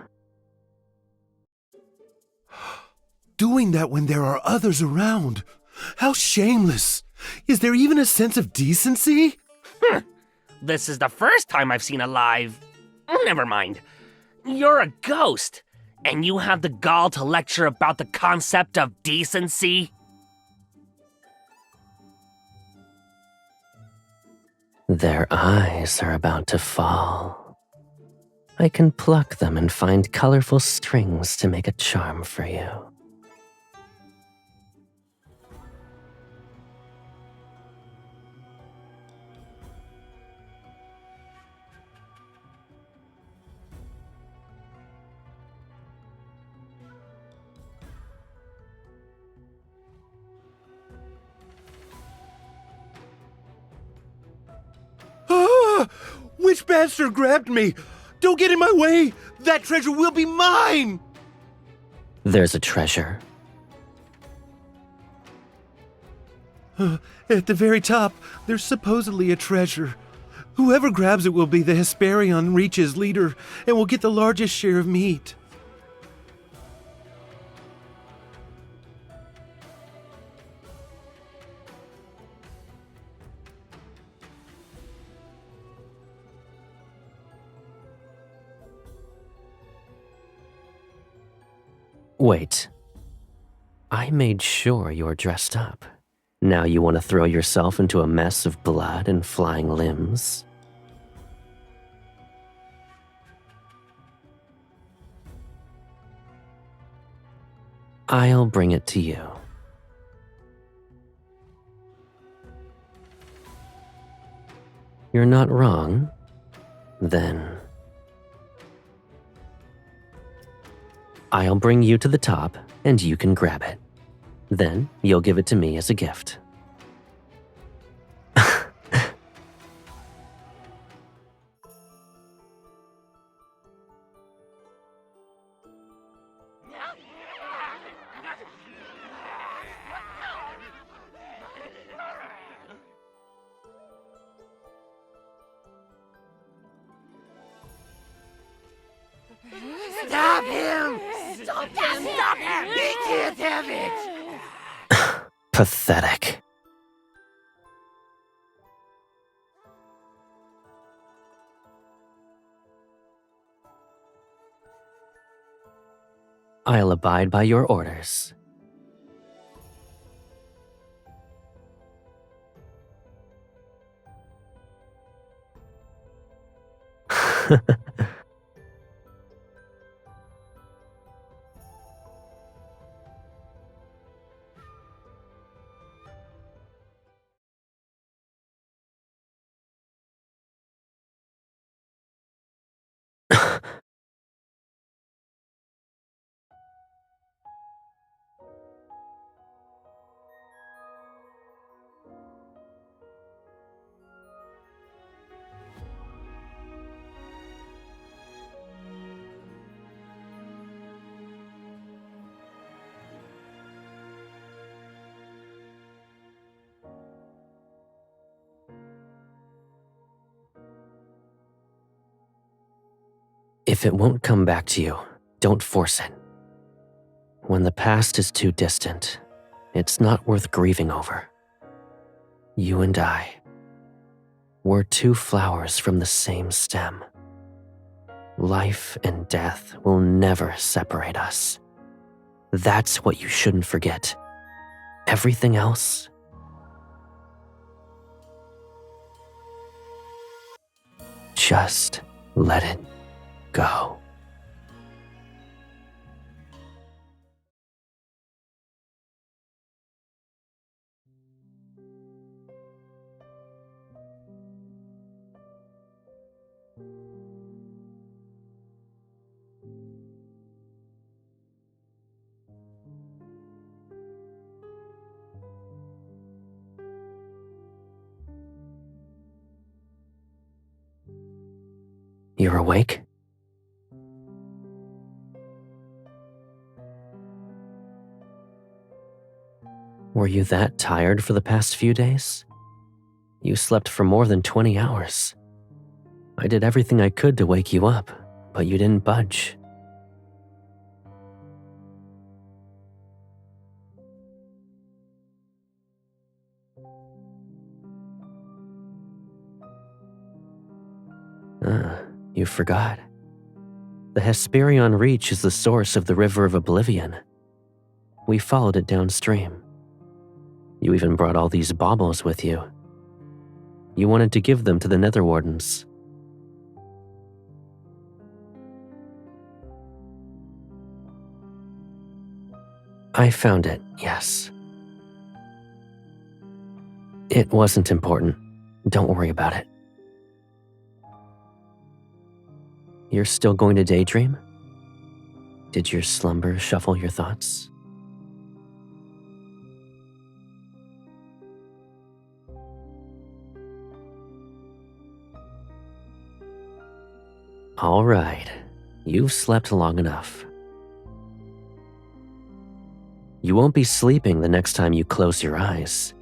Doing that when there are others around. How shameless. Is there even a sense of decency? This is the first time I've seen a live. Never mind. You're a ghost, and you have the gall to lecture about the concept of decency? Their eyes are about to fall. I can pluck them and find colorful strings to make a charm for you. Ah! Which bastard grabbed me? Don't get in my way! That treasure will be mine! There's a treasure. At the very top, there's supposedly a treasure. Whoever grabs it will be the Hesperion Reach's leader and will get the largest share of meat. Wait. I made sure you're dressed up. Now you want to throw yourself into a mess of blood and flying limbs? I'll bring it to you. You're not wrong, then. I'll bring you to the top, and you can grab it. Then, you'll give it to me as a gift. Stop him! Stop him! Stop him! He can't have it! Pathetic. I'll abide by your orders. If it won't come back to you, don't force it. When the past is too distant, it's not worth grieving over. You and I, we're two flowers from the same stem. Life and death will never separate us. That's what you shouldn't forget. Everything else, just let it go. You're awake? Were you that tired for the past few days? You slept for more than 20 hours. I did everything I could to wake you up, but you didn't budge. You forgot. The Hesperion Reach is the source of the River of Oblivion. We followed it downstream. You even brought all these baubles with you. You wanted to give them to the Nether Wardens. I found it, yes. It wasn't important. Don't worry about it. You're still going to daydream? Did your slumber shuffle your thoughts? All right, you've slept long enough. You won't be sleeping the next time you close your eyes.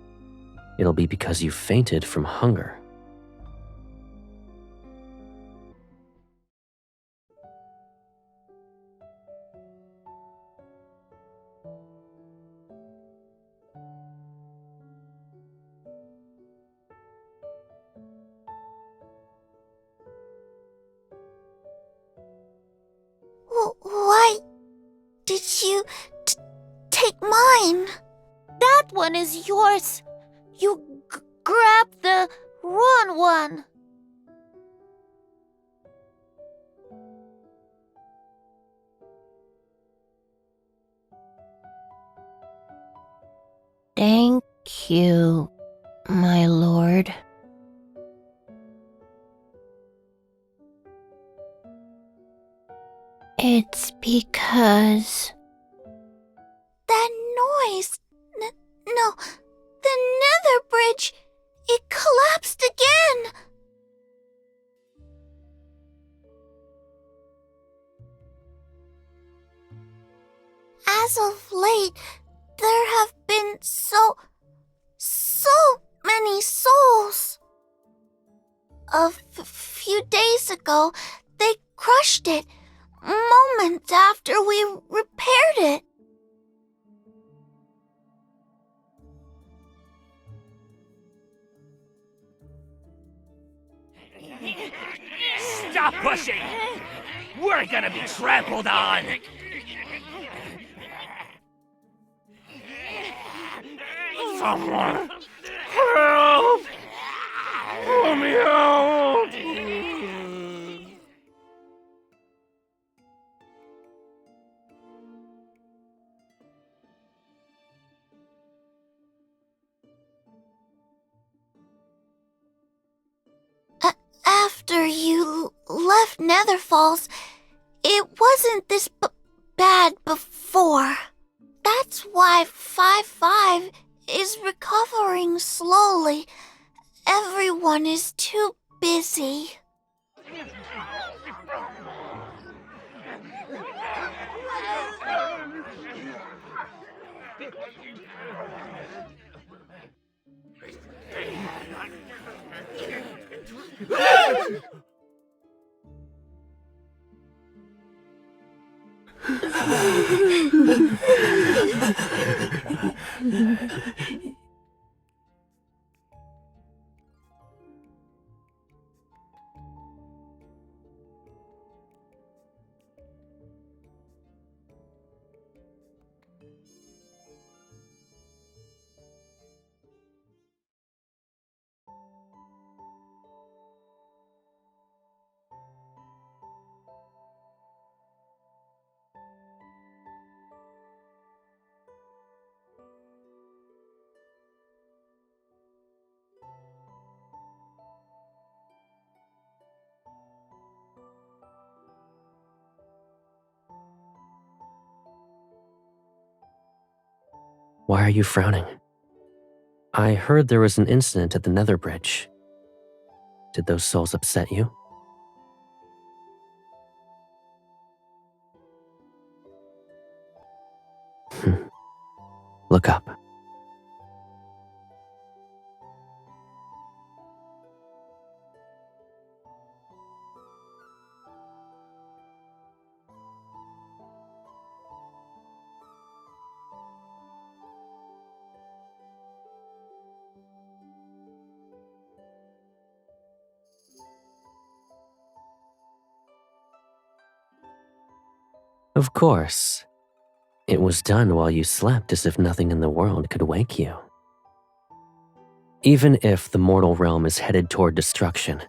It'll be because you fainted from hunger. Why did you take mine? That one is yours. You grabbed the wrong one. Thank you, my lord. It's because... That noise... No, the nether bridge... It collapsed again! As of late, there have been so many souls. A few days ago, they crushed it, moments after we repaired it. Stop pushing! We're gonna be trampled on! Someone! Help! Pull me out! After you left Nether Falls, it wasn't this bad before. That's why 5-5 is recovering slowly. Everyone is too busy. Why are you frowning? I heard there was an incident at the Nether Bridge. Did those souls upset you? Look up. Of course. It was done while you slept as if nothing in the world could wake you. Even if the mortal realm is headed toward destruction,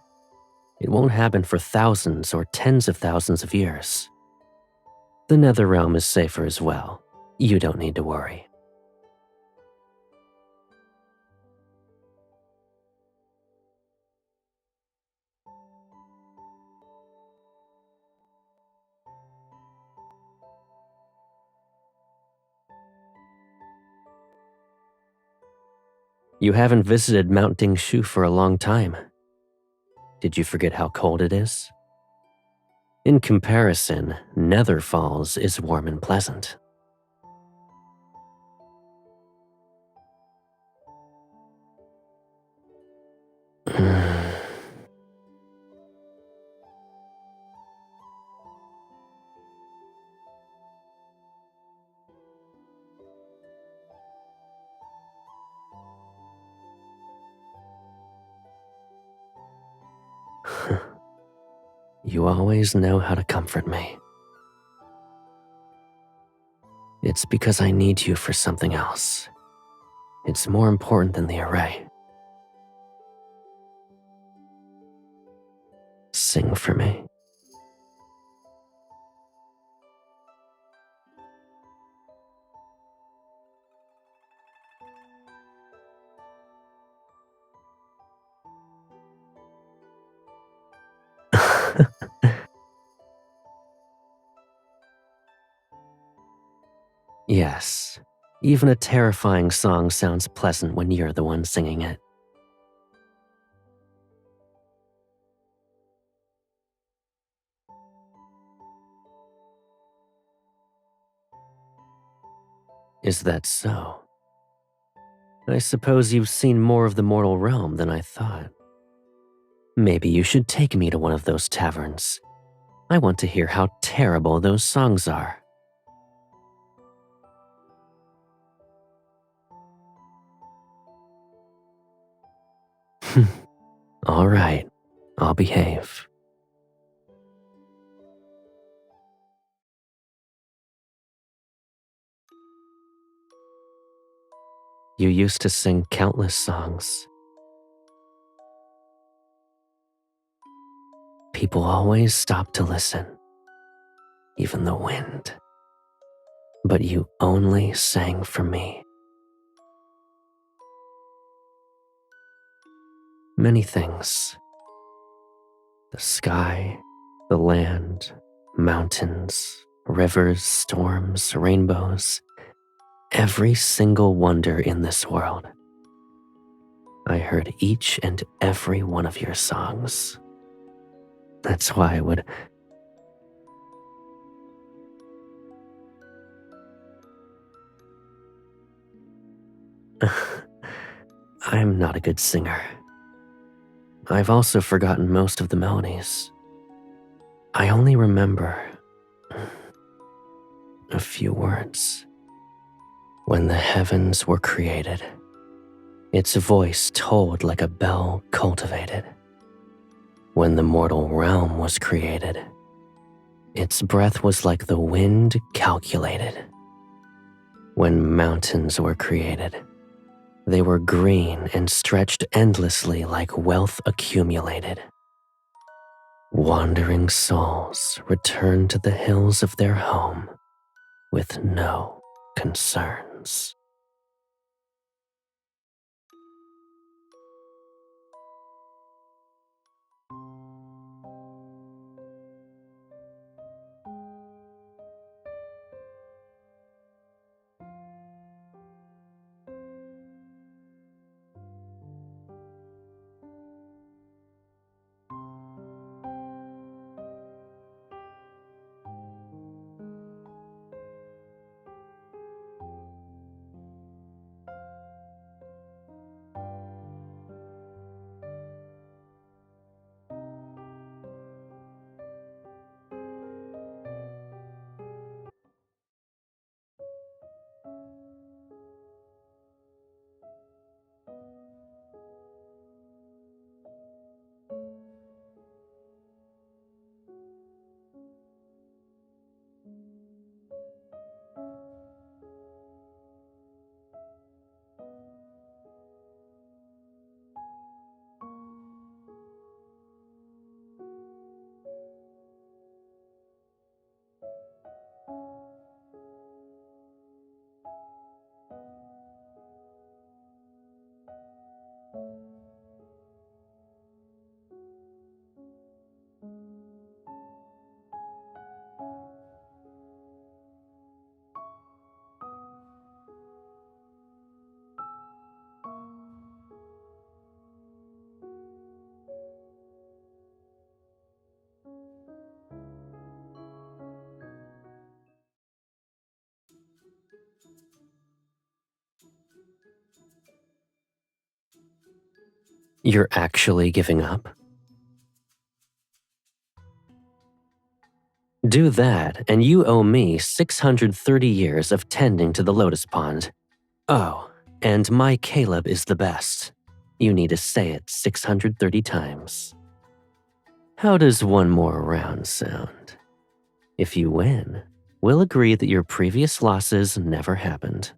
it won't happen for thousands or tens of thousands of years. The nether realm is safer as well. You don't need to worry. You haven't visited Mount Dingshu for a long time. Did you forget how cold it is? In comparison, Nether Falls is warm and pleasant. You always know how to comfort me. It's because I need you for something else. It's more important than the array. Sing for me. Yes, even a terrifying song sounds pleasant when you're the one singing it. Is that so? I suppose you've seen more of the mortal realm than I thought. Maybe you should take me to one of those taverns. I want to hear how terrible those songs are. All right, I'll behave. You used to sing countless songs. People always stopped to listen, even the wind. But you only sang for me. Many things. The sky, the land, mountains, rivers, storms, rainbows. Every single wonder in this world. I heard each and every one of your songs. That's why I would... I'm not a good singer. I've also forgotten most of the melodies. I only remember a few words. When the heavens were created, its voice tolled like a bell cultivated. When the mortal realm was created, its breath was like the wind calculated. When mountains were created, they were green and stretched endlessly like wealth accumulated. Wandering souls returned to the hills of their home with no concerns. You're actually giving up? Do that, and you owe me 630 years of tending to the lotus pond. Oh, and my Caleb is the best. You need to say it 630 times. How does one more round sound? If you win, we'll agree that your previous losses never happened.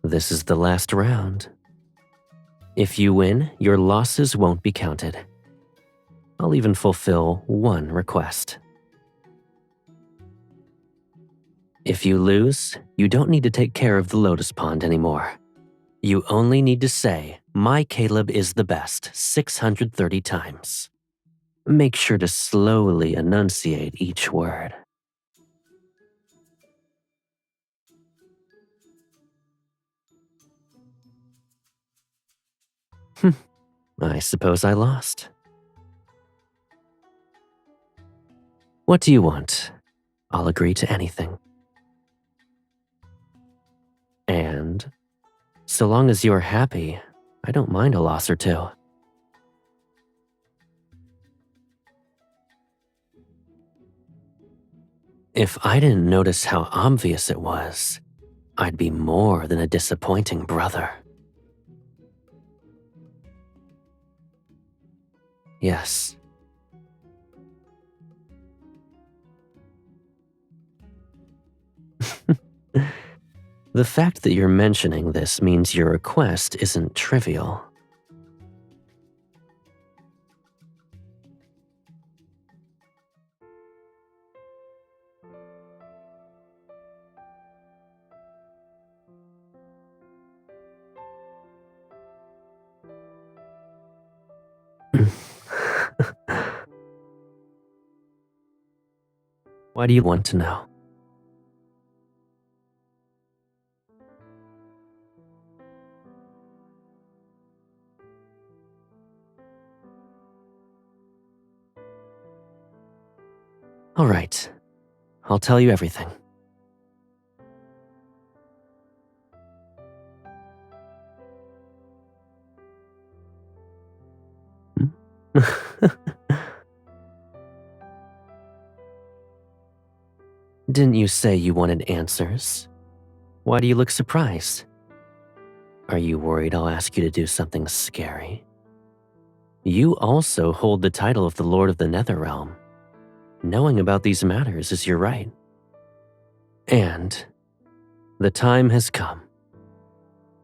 This is the last round. If you win, your losses won't be counted. I'll even fulfill one request. If you lose, you don't need to take care of the lotus pond anymore. You only need to say, "My Caleb is the best," 630 times. Make sure to slowly enunciate each word. I suppose I lost. What do you want? I'll agree to anything. And so long as you're happy, I don't mind a loss or two. If I didn't notice how obvious it was, I'd be more than a disappointing brother. Yes. The fact that you're mentioning this means your request isn't trivial. Why do you want to know? All right, I'll tell you everything. Didn't you say you wanted answers? Why do you look surprised? Are you worried I'll ask you to do something scary? You also hold the title of the Lord of the Netherrealm. Knowing about these matters is your right. And the time has come.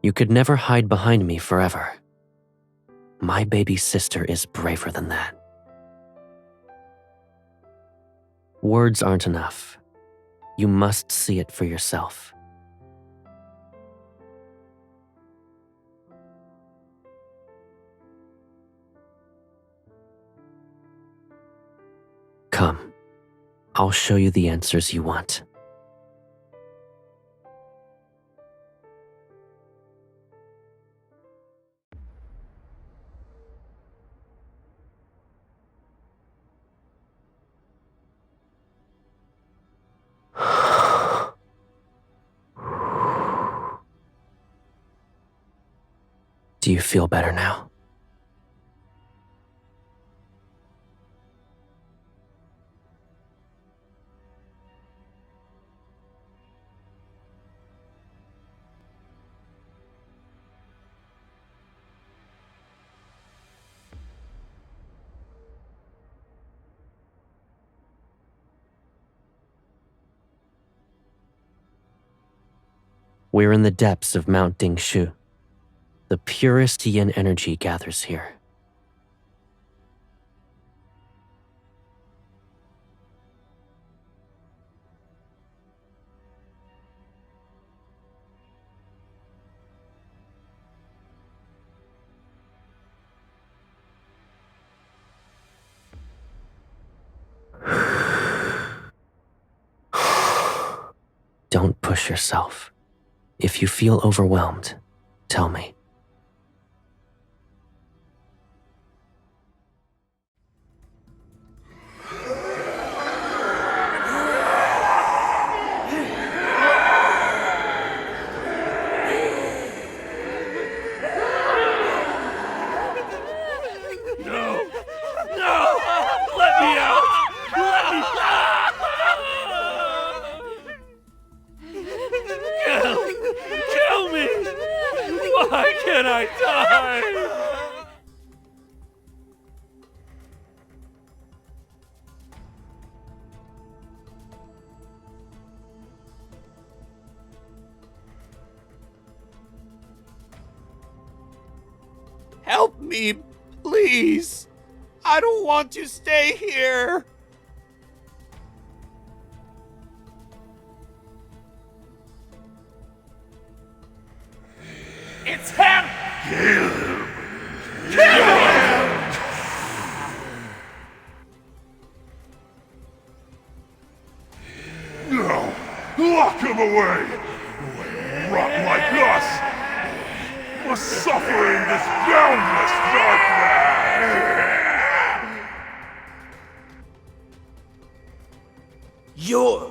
You could never hide behind me forever. My baby sister is braver than that. Words aren't enough. You must see it for yourself. Come, I'll show you the answers you want. Do you feel better now? We're in the depths of Mount Dingshu. The purest yin energy gathers here. Don't push yourself. If you feel overwhelmed, tell me. Why can't I die? Help me, please. I don't want to stay here. It's him! Kill him! Kill him! No! Lock him away! Rot like us! Must suffer in this boundless darkness! You're...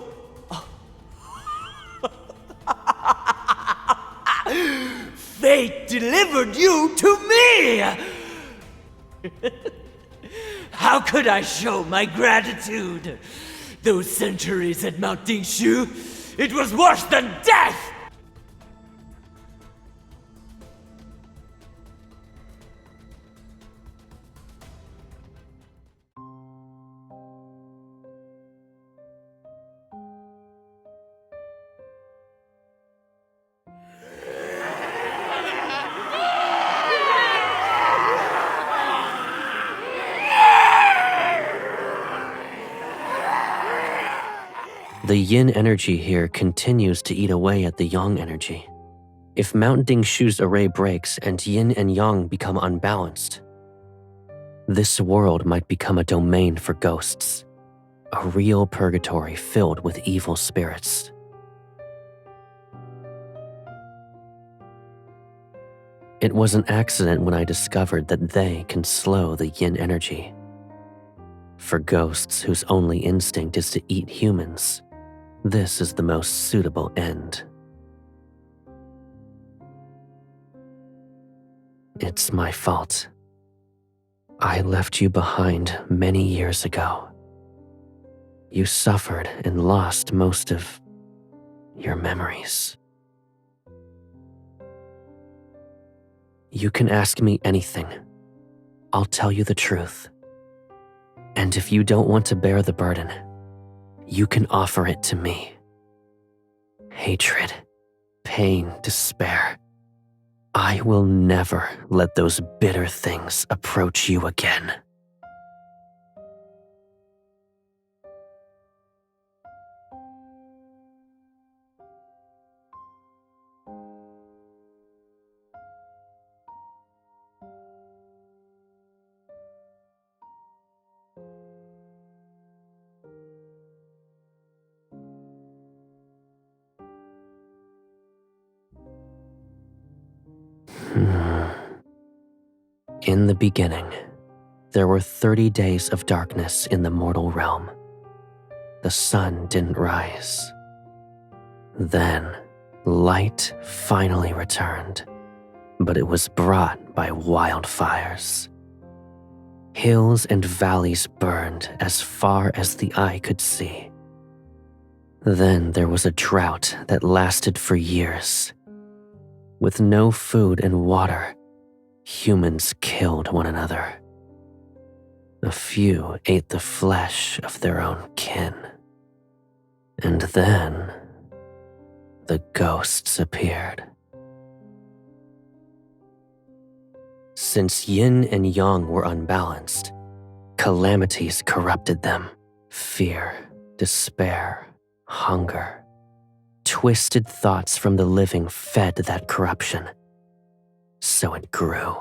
Fate delivered you to me! How could I show my gratitude? Those centuries at Mount Dingshu, it was worse than death! The yin energy here continues to eat away at the yang energy. If Mount Dingshu's array breaks and yin and yang become unbalanced, this world might become a domain for ghosts, a real purgatory filled with evil spirits. It was an accident when I discovered that they can slow the yin energy. For ghosts whose only instinct is to eat humans, this is the most suitable end. It's my fault. I left you behind many years ago. You suffered and lost most of your memories. You can ask me anything. I'll tell you the truth. And if you don't want to bear the burden, you can offer it to me. Hatred, pain, despair. I will never let those bitter things approach you again. In the beginning, there were 30 days of darkness in the mortal realm. The sun didn't rise. Then, light finally returned, but it was brought by wildfires. Hills and valleys burned as far as the eye could see. Then there was a drought that lasted for years. With no food and water, humans killed one another. A few ate the flesh of their own kin. And then, the ghosts appeared. Since yin and yang were unbalanced, calamities corrupted them. Fear, despair, hunger. Twisted thoughts from the living fed that corruption. So it grew.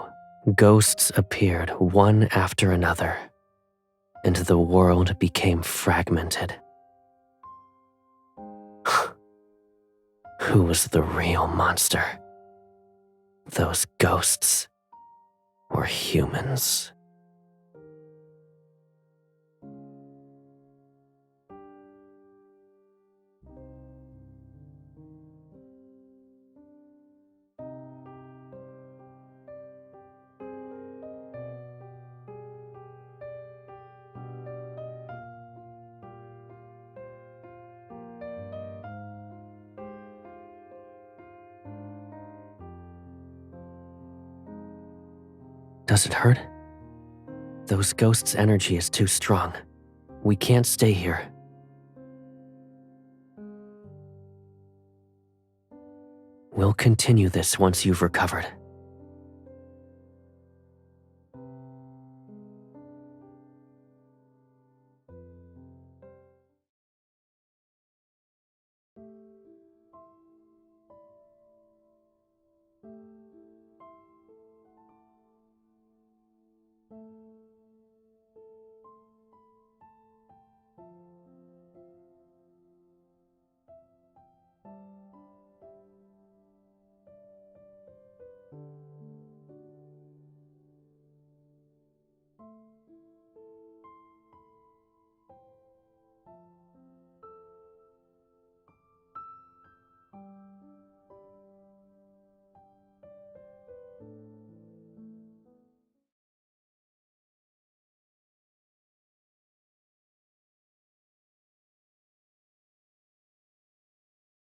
Ghosts appeared one after another, and the world became fragmented. Who was the real monster? Those ghosts or humans? Does it hurt? Those ghosts' energy is too strong. We can't stay here. We'll continue this once you've recovered.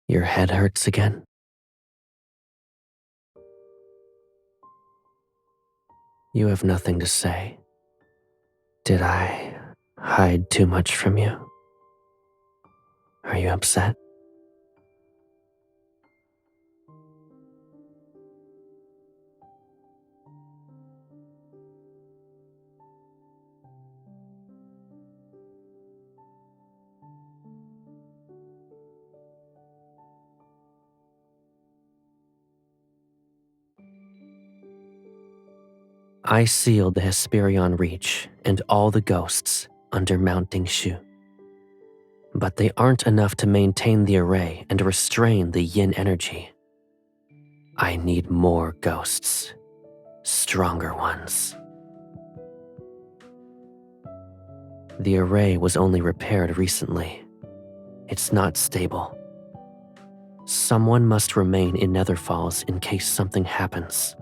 Your head hurts again? You have nothing to say. Did I hide too much from you? Are you upset? I sealed the Hesperion Reach and all the ghosts under Mounting Shu. But they aren't enough to maintain the array and restrain the yin energy. I need more ghosts. Stronger ones. The array was only repaired recently. It's not stable. Someone must remain in Nether Falls in case something happens.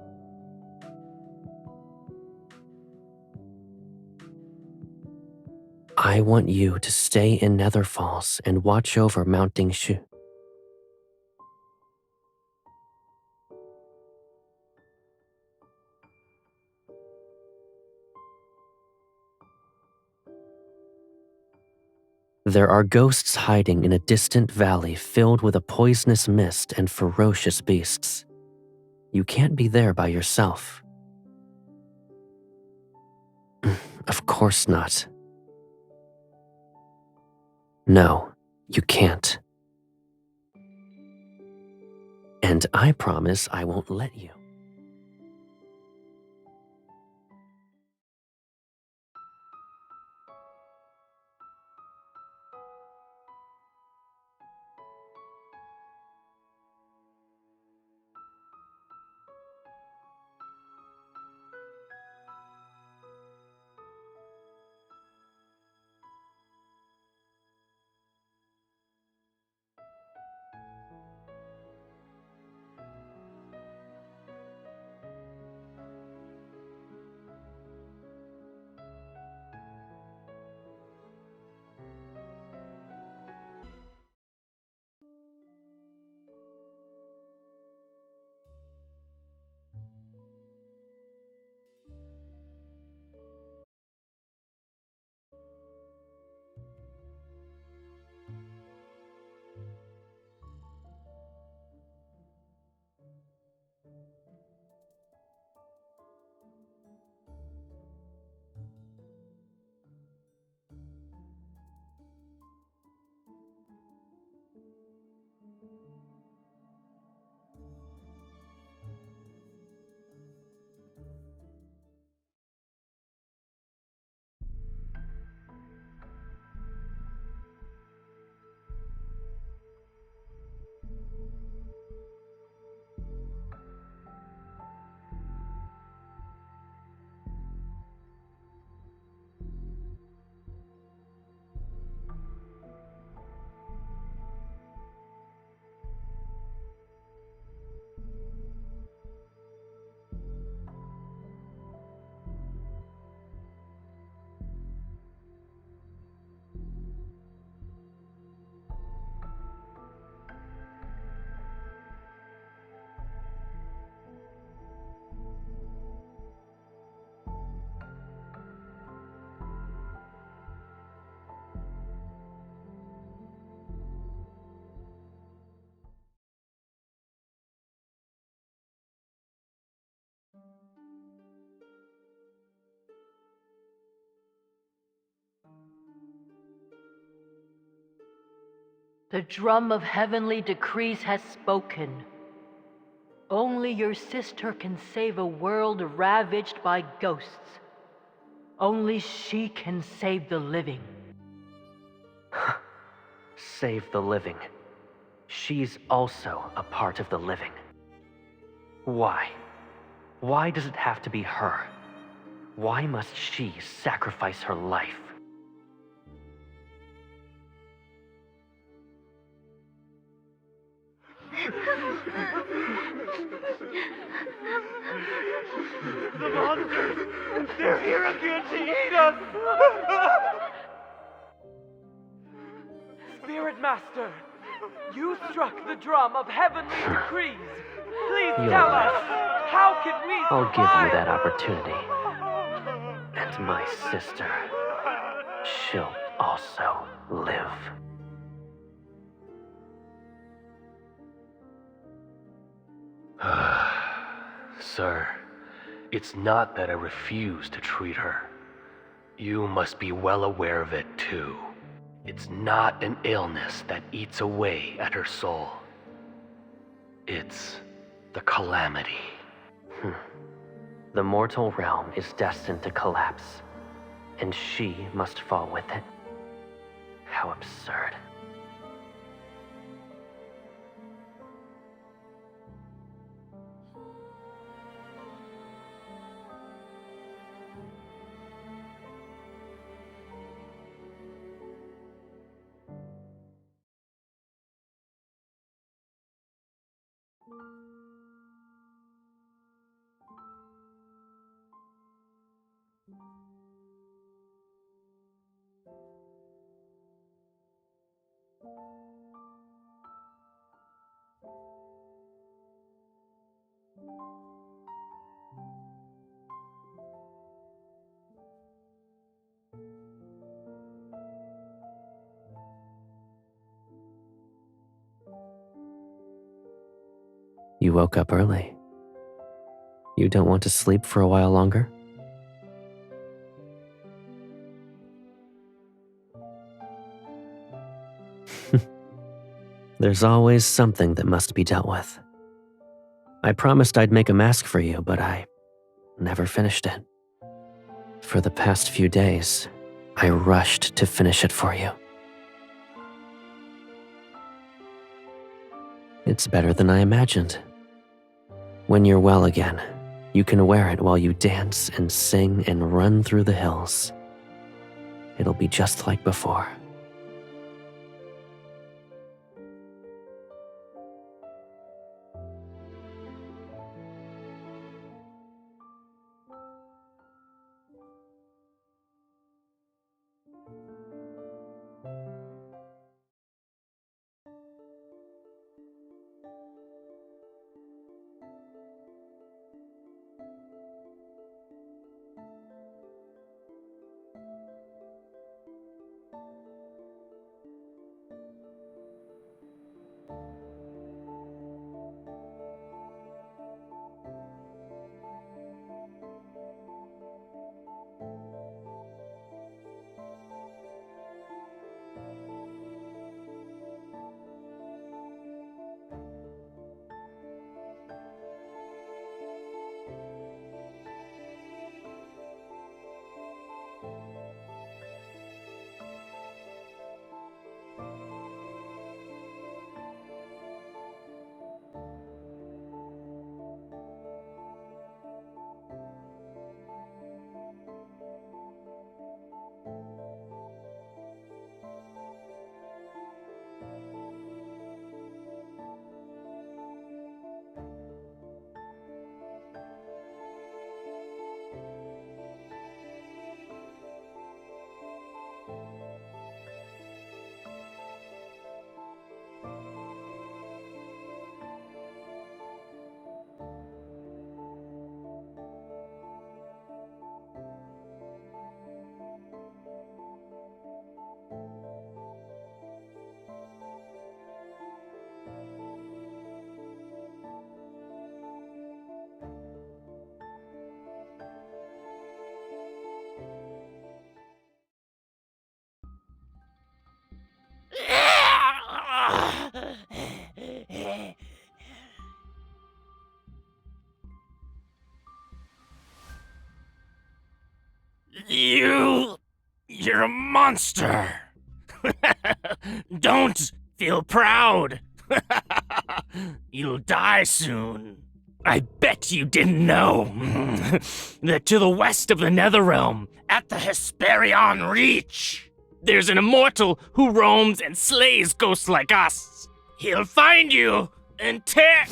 I want you to stay in Nether Falls and watch over Mounting Shu. There are ghosts hiding in a distant valley filled with a poisonous mist and ferocious beasts. You can't be there by yourself. Of course not. No, you can't. And I promise I won't let you. The drum of heavenly decrees has spoken. Only your sister can save a world ravaged by ghosts. Only she can save the living. Save the living. She's also a part of the living. Why? Why does it have to be her? Why must she sacrifice her life? The monsters! They're here again to eat us! Spirit Master, you struck the drum of heavenly decrees. Please You're tell right. us, how can we I'll give survive? you that opportunity. And my sister, she'll also live. Sir, it's not that I refuse to treat her. You must be well aware of it too. It's not an illness that eats away at her soul. It's the calamity. The mortal realm is destined to collapse, and she must fall with it. How absurd. You woke up early. You don't want to sleep for a while longer? There's always something that must be dealt with. I promised I'd make a mask for you, but I never finished it. For the past few days, I rushed to finish it for you. It's better than I imagined. When you're well again, you can wear it while you dance and sing and run through the hills. It'll be just like before. You're a monster! Don't feel proud! You'll die soon. I bet you didn't know that to the west of the Netherrealm, at the Hesperion Reach, there's an immortal who roams and slays ghosts like us. He'll find you and tear...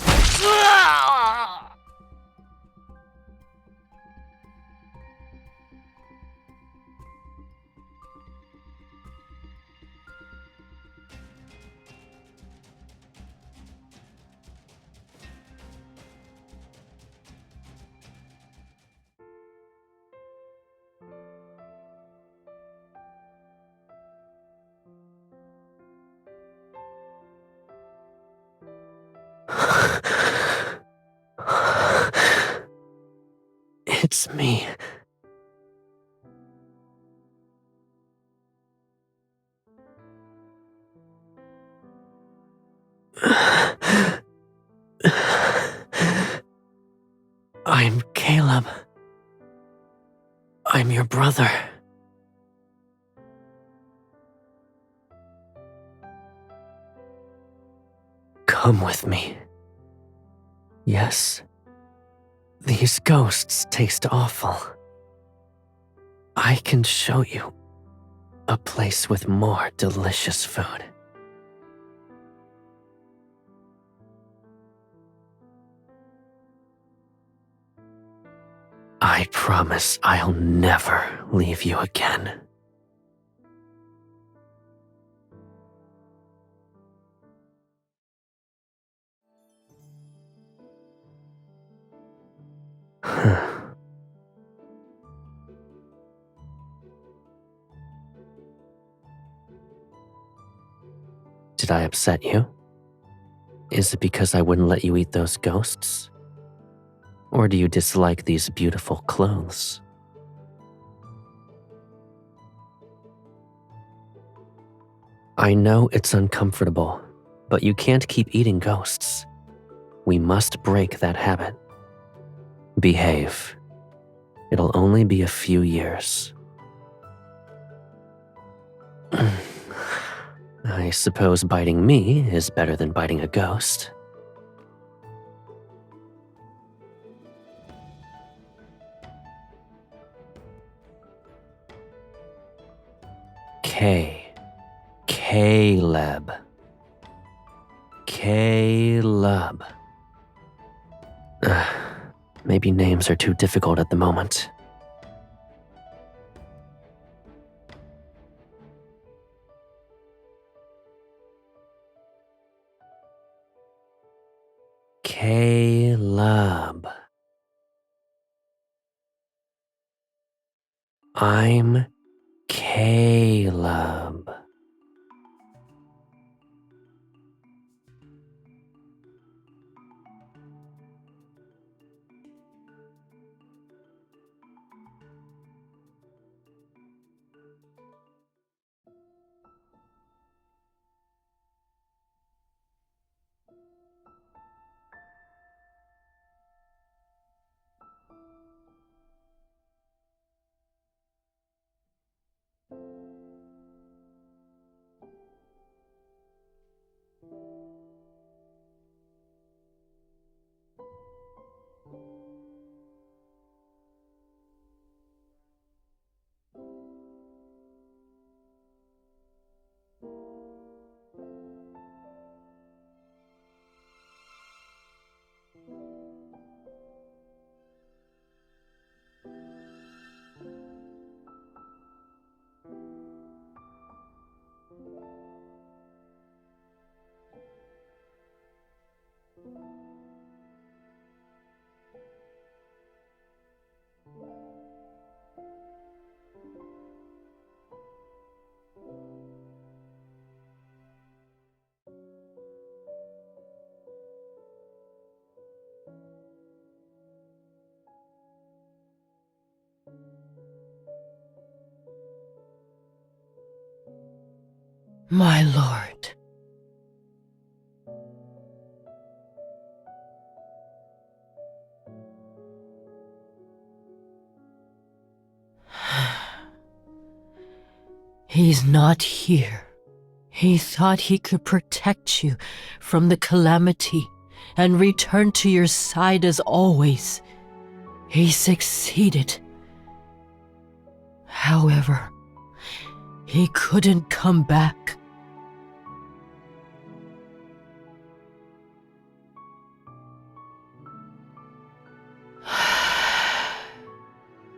It's me. I'm Caleb. I'm your brother. Come with me. Yes, these ghosts taste awful. I can show you a place with more delicious food. I promise I'll never leave you again. Did I upset you? Is it because I wouldn't let you eat those ghosts? Or do you dislike these beautiful clothes? I know it's uncomfortable, but you can't keep eating ghosts. We must break that habit. Behave. It'll only be a few years. I suppose biting me is better than biting a ghost. Caleb. Caleb. Maybe names are too difficult at the moment. Caleb. I'm Caleb. My lord. He's not here. He thought he could protect you from the calamity and return to your side as always. He succeeded. However, he couldn't come back.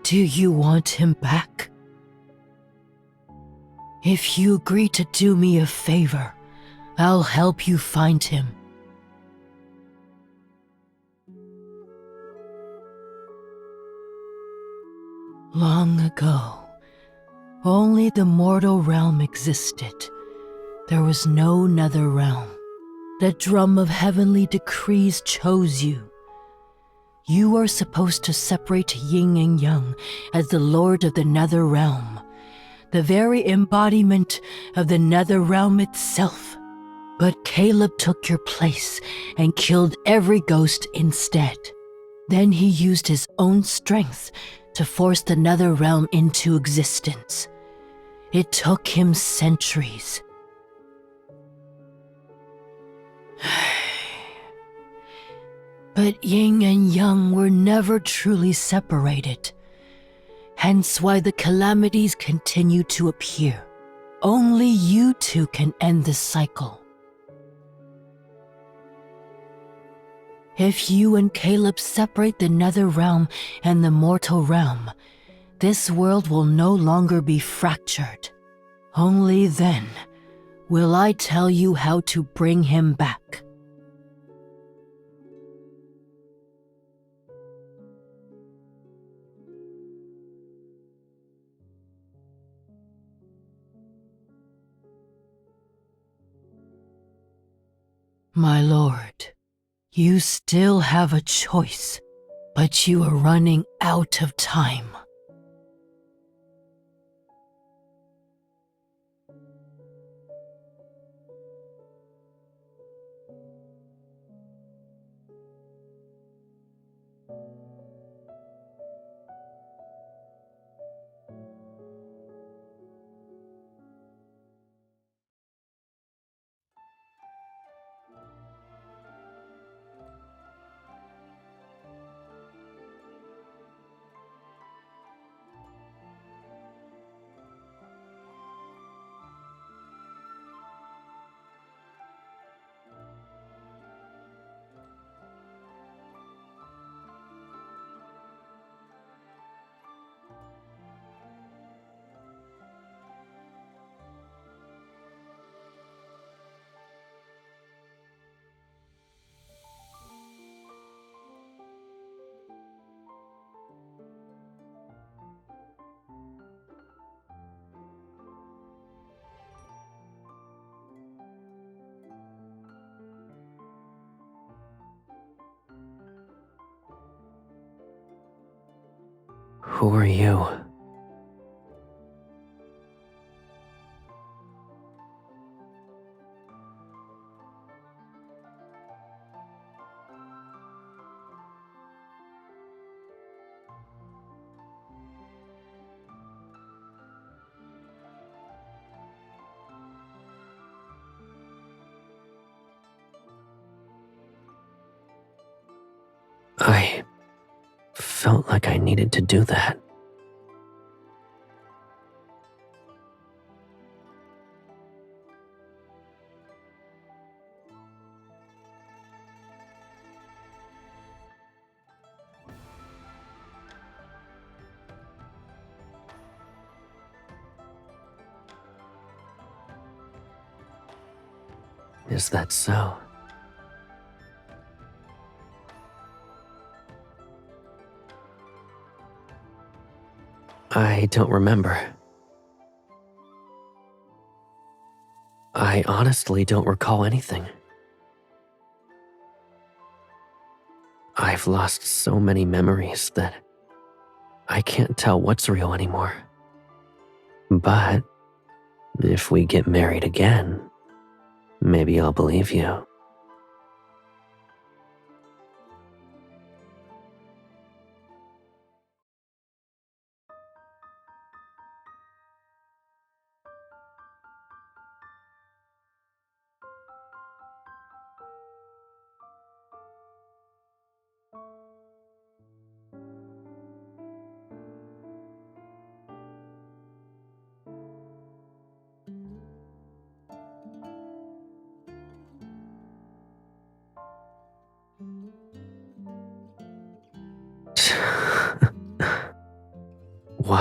Do you want him back? If you agree to do me a favor, I'll help you find him. Long ago, only the mortal realm existed. There was no nether realm. The drum of heavenly decrees chose you. You are supposed to separate Yin and Yang as the lord of the nether realm, the very embodiment of the nether realm itself. But Caleb took your place and killed every ghost instead. Then he used his own strength to force the nether realm into existence. It took him centuries. But Yin and Yang were never truly separated. Hence why the calamities continue to appear. Only you two can end this cycle. If you and Caleb separate the nether realm and the mortal realm, this world will no longer be fractured. Only then will I tell you how to bring him back. My lord, you still have a choice, but you are running out of time. Who are you? I felt like I needed to do that. Is that so? I don't remember. I honestly don't recall anything. I've lost so many memories that I can't tell what's real anymore. But if we get married again, maybe I'll believe you.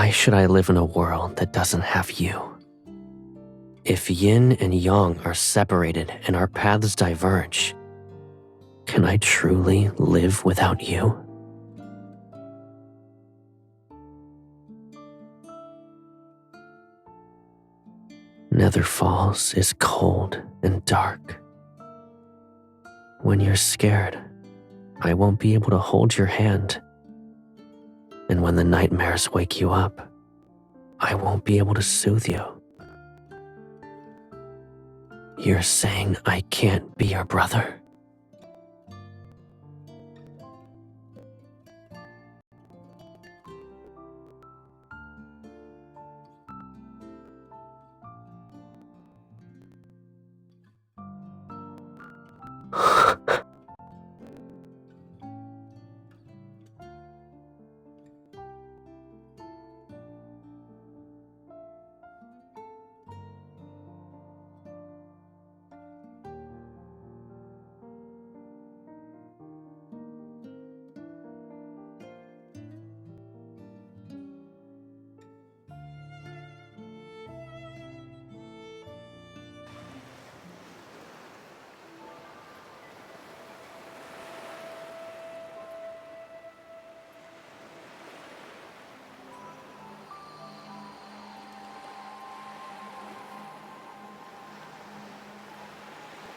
Why should I live in a world that doesn't have you? If yin and yang are separated and our paths diverge, can I truly live without you? Nether Falls is cold and dark. When you're scared, I won't be able to hold your hand. And when the nightmares wake you up, I won't be able to soothe you. You're saying I can't be your brother?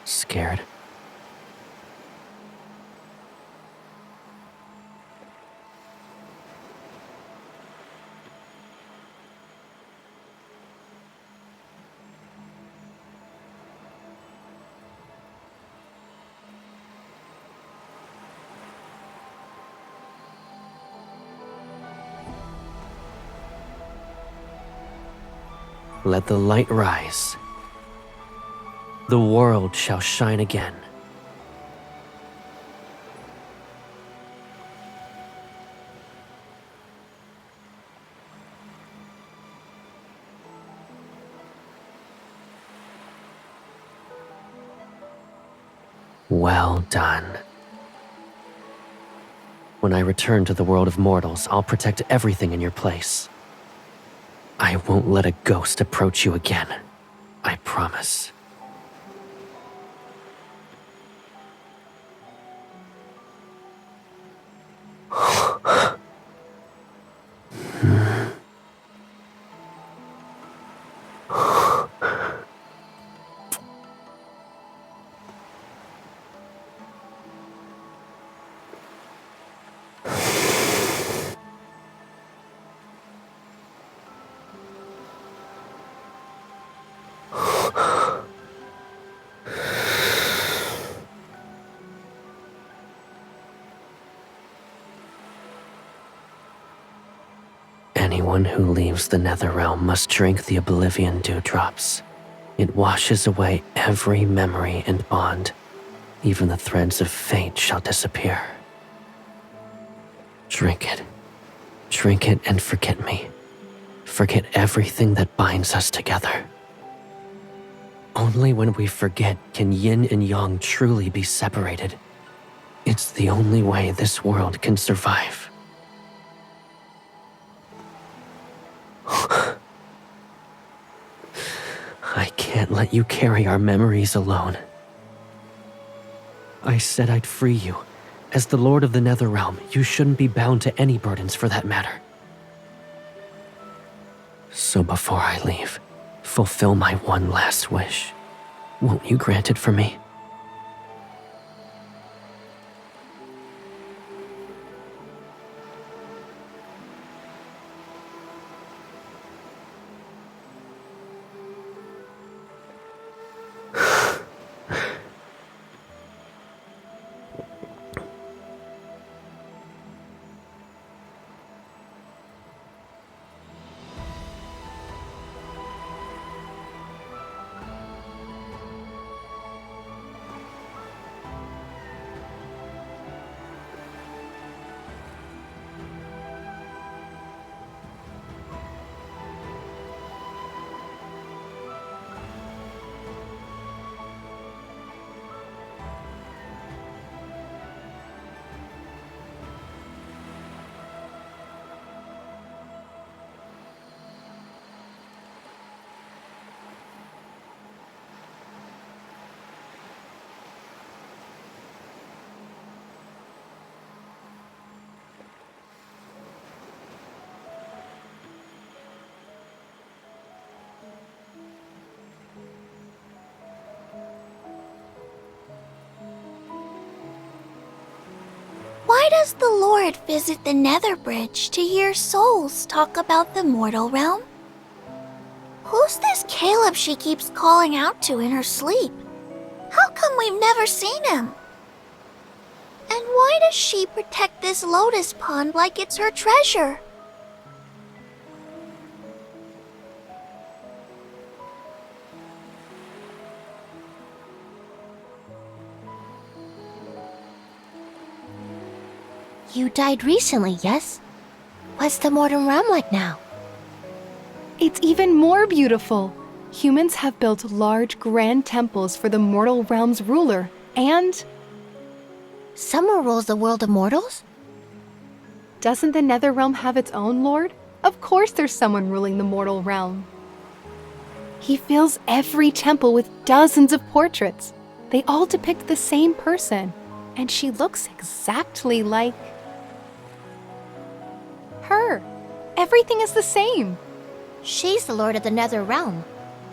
Scared? Let the light rise. The world shall shine again. Well done. When I return to the world of mortals, I'll protect everything in your place. I won't let a ghost approach you again. I promise. Anyone who leaves the Netherrealm must drink the Oblivion Dewdrops. It washes away every memory and bond. Even the threads of fate shall disappear. Drink it. Drink it and forget me. Forget everything that binds us together. Only when we forget can yin and yang truly be separated. It's the only way this world can survive. I can't let you carry our memories alone. I said I'd free you. As the Lord of the Netherrealm, you shouldn't be bound to any burdens for that matter. So before I leave, fulfill my one last wish. Won't you grant it for me? Why does the Lord visit the Nether Bridge to hear souls talk about the mortal realm? Who's this Caleb she keeps calling out to in her sleep? How come we've never seen him? And why does she protect this lotus pond like it's her treasure? You died recently, yes? What's the mortal realm like now? It's even more beautiful. Humans have built large, grand temples for the mortal realm's ruler, and... Someone rules the world of mortals? Doesn't the Nether Realm have its own lord? Of course there's someone ruling the mortal realm. He fills every temple with dozens of portraits. They all depict the same person, and she looks exactly like... her. Everything is the same. She's the lord of the Nether Realm.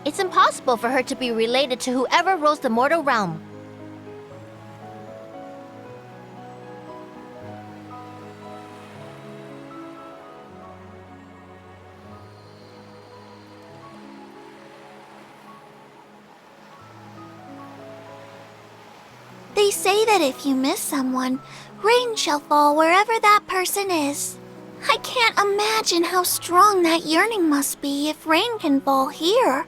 It's impossible for her to be related to whoever rules the mortal realm. They say that if you miss someone, rain shall fall wherever that person is. I can't imagine how strong that yearning must be if rain can fall here.